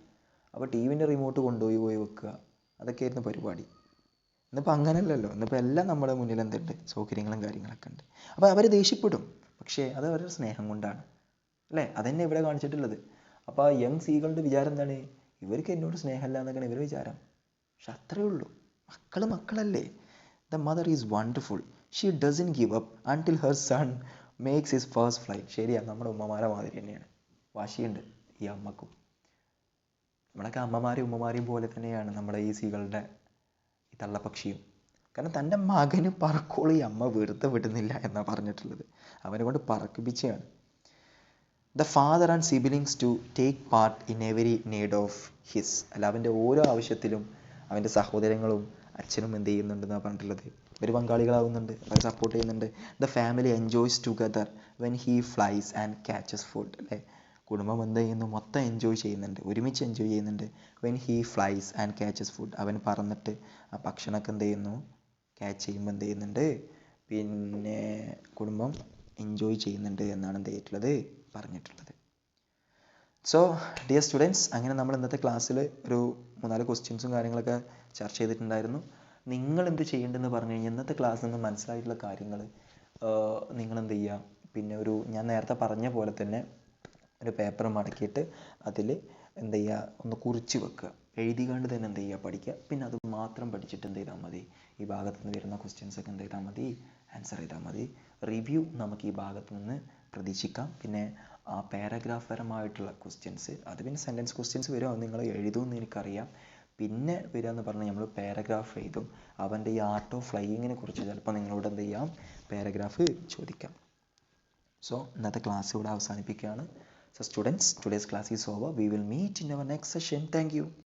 അപ്പോൾ ടി വിൻ്റെ റിമോട്ട് കൊണ്ടുപോയി വെക്കുക, അതൊക്കെയായിരുന്നു പരിപാടി. ഇന്നിപ്പോൾ അങ്ങനെയല്ലല്ലോ. ഇന്നിപ്പോൾ എല്ലാം നമ്മുടെ മുന്നിൽ എന്തുണ്ട്, സൗകര്യങ്ങളും കാര്യങ്ങളൊക്കെ ഉണ്ട്. അപ്പോൾ അവർ ദേഷ്യപ്പെടും, പക്ഷേ അത് അവരുടെ സ്നേഹം കൊണ്ടാണ് അല്ലേ. അതന്നെ ഇവിടെ കാണിച്ചിട്ടുള്ളത്. അപ്പോൾ ആ യങ് സീകളുടെ വിചാരം എന്താണ്, ഇവർക്ക് എന്നോട് സ്നേഹമല്ല എന്നൊക്കെയാണ് ഇവരുടെ വിചാരം. പക്ഷെ അത്രയേ ഉള്ളൂ, മക്കളല്ലേ. The mother is wonderful, she doesn't give up until her sun makes his first flight. ശരിയാ, നമ്മുടെ ഉമ്മമാരെ മാതിരി തന്നെയാണ്, വാശിയുണ്ട് ഈ അമ്മക്കും. നമ്മളൊക്കെ ഉമ്മമാരെയും പോലെ തന്നെയാണ് നമ്മുടെ ഈ സീകളുടെ ഈ തള്ളപ്പക്ഷിയും. കാരണം തൻ്റെ മകന് പറക്കോളൂ ഈ അമ്മ വെറുതെ വിടുന്നില്ല എന്നാണ് പറഞ്ഞിട്ടുള്ളത്, അവനെ കൊണ്ട് പറക്കിപ്പിച്ചാണ്. The father and siblings to take part in every need of his. അല്ല, അവൻ്റെ ഓരോ ആവശ്യത്തിലും അവൻ്റെ സഹോദരങ്ങളും അച്ഛനും എന്ത് ചെയ്യുന്നുണ്ടെന്നാണ് പറഞ്ഞിട്ടുള്ളത്, ഇവർ പങ്കാളികളാവുന്നുണ്ട്, അവർ സപ്പോർട്ട് ചെയ്യുന്നുണ്ട്. The family enjoys together when he flies and catches food. അല്ലേ, കുടുംബം എന്ത് ചെയ്യുന്നു, മൊത്തം എൻജോയ് ചെയ്യുന്നുണ്ട്, ഒരുമിച്ച് എൻജോയ് ചെയ്യുന്നുണ്ട്. when he flies and catches food, അവൻ പറന്നിട്ട് ആ ഭക്ഷണമൊക്കെ എന്ത് ചെയ്യുന്നു, ക്യാച്ച് ചെയ്യുമ്പോൾ എന്ത് ചെയ്യുന്നുണ്ട്, പിന്നെ കുടുംബം എൻജോയ് ചെയ്യുന്നുണ്ട് എന്നാണ് എന്ത് ചെയ്തിട്ടുള്ളത്, പറഞ്ഞിട്ടുള്ളത്. സോ ഡിയർ സ്റ്റുഡൻസ്, അങ്ങനെ നമ്മൾ ഇന്നത്തെ ക്ലാസ്സിൽ ഒരു 3-4 ക്വസ്റ്റ്യൻസും കാര്യങ്ങളൊക്കെ ചർച്ച ചെയ്തിട്ടുണ്ടായിരുന്നു. നിങ്ങൾ എന്ത് ചെയ്യേണ്ടതെന്ന് പറഞ്ഞു കഴിഞ്ഞാൽ ഇന്നത്തെ ക്ലാസ്സിൽ നിന്ന് മനസ്സിലായിട്ടുള്ള കാര്യങ്ങൾ നിങ്ങൾ എന്ത് ചെയ്യുക, പിന്നെ ഞാൻ നേരത്തെ പറഞ്ഞ പോലെ തന്നെ ഒരു പേപ്പർ മടക്കിയിട്ട് അതിൽ എന്ത് ചെയ്യുക, ഒന്ന് കുറിച്ച് വെക്കുക, എഴുതിക്കാണ്ട് തന്നെ എന്ത് ചെയ്യുക, പഠിക്കുക. പിന്നെ അത് മാത്രം പഠിച്ചിട്ട് എന്ത് ചെയ്താൽ മതി, ഈ ഭാഗത്ത് നിന്ന് വരുന്ന ക്വസ്റ്റ്യൻസൊക്കെ എന്ത് ചെയ്താൽ മതി, ആൻസർ ചെയ്താൽ മതി. റിവ്യൂ നമുക്ക് ഈ ഭാഗത്ത് നിന്ന് പ്രതീക്ഷിക്കാം. പിന്നെ ആ പാരഗ്രാഫ് പരമായിട്ടുള്ള ക്വസ്റ്റ്യൻസ്, അത് പിന്നെ സെൻറ്റൻസ് ക്വസ്റ്റ്യൻസ് വരും, അത് നിങ്ങൾ എഴുതുമെന്ന് എനിക്കറിയാം. പിന്നെ വരിക എന്ന് പറഞ്ഞാൽ നമ്മൾ പാരഗ്രാഫ് എഴുതും, അവൻ്റെ ഈ ആർട്ട് ഓഫ് ഫ്ലൈയിങ്ങിനെ കുറിച്ച് ചിലപ്പോൾ നിങ്ങളോട് എന്ത് ചെയ്യാം, പാരഗ്രാഫ് ചോദിക്കാം. സോ ഇന്നത്തെ ക്ലാസ് ഇവിടെ അവസാനിപ്പിക്കുകയാണ്. So students, today's class is over. We will meet in our next session. Thank you.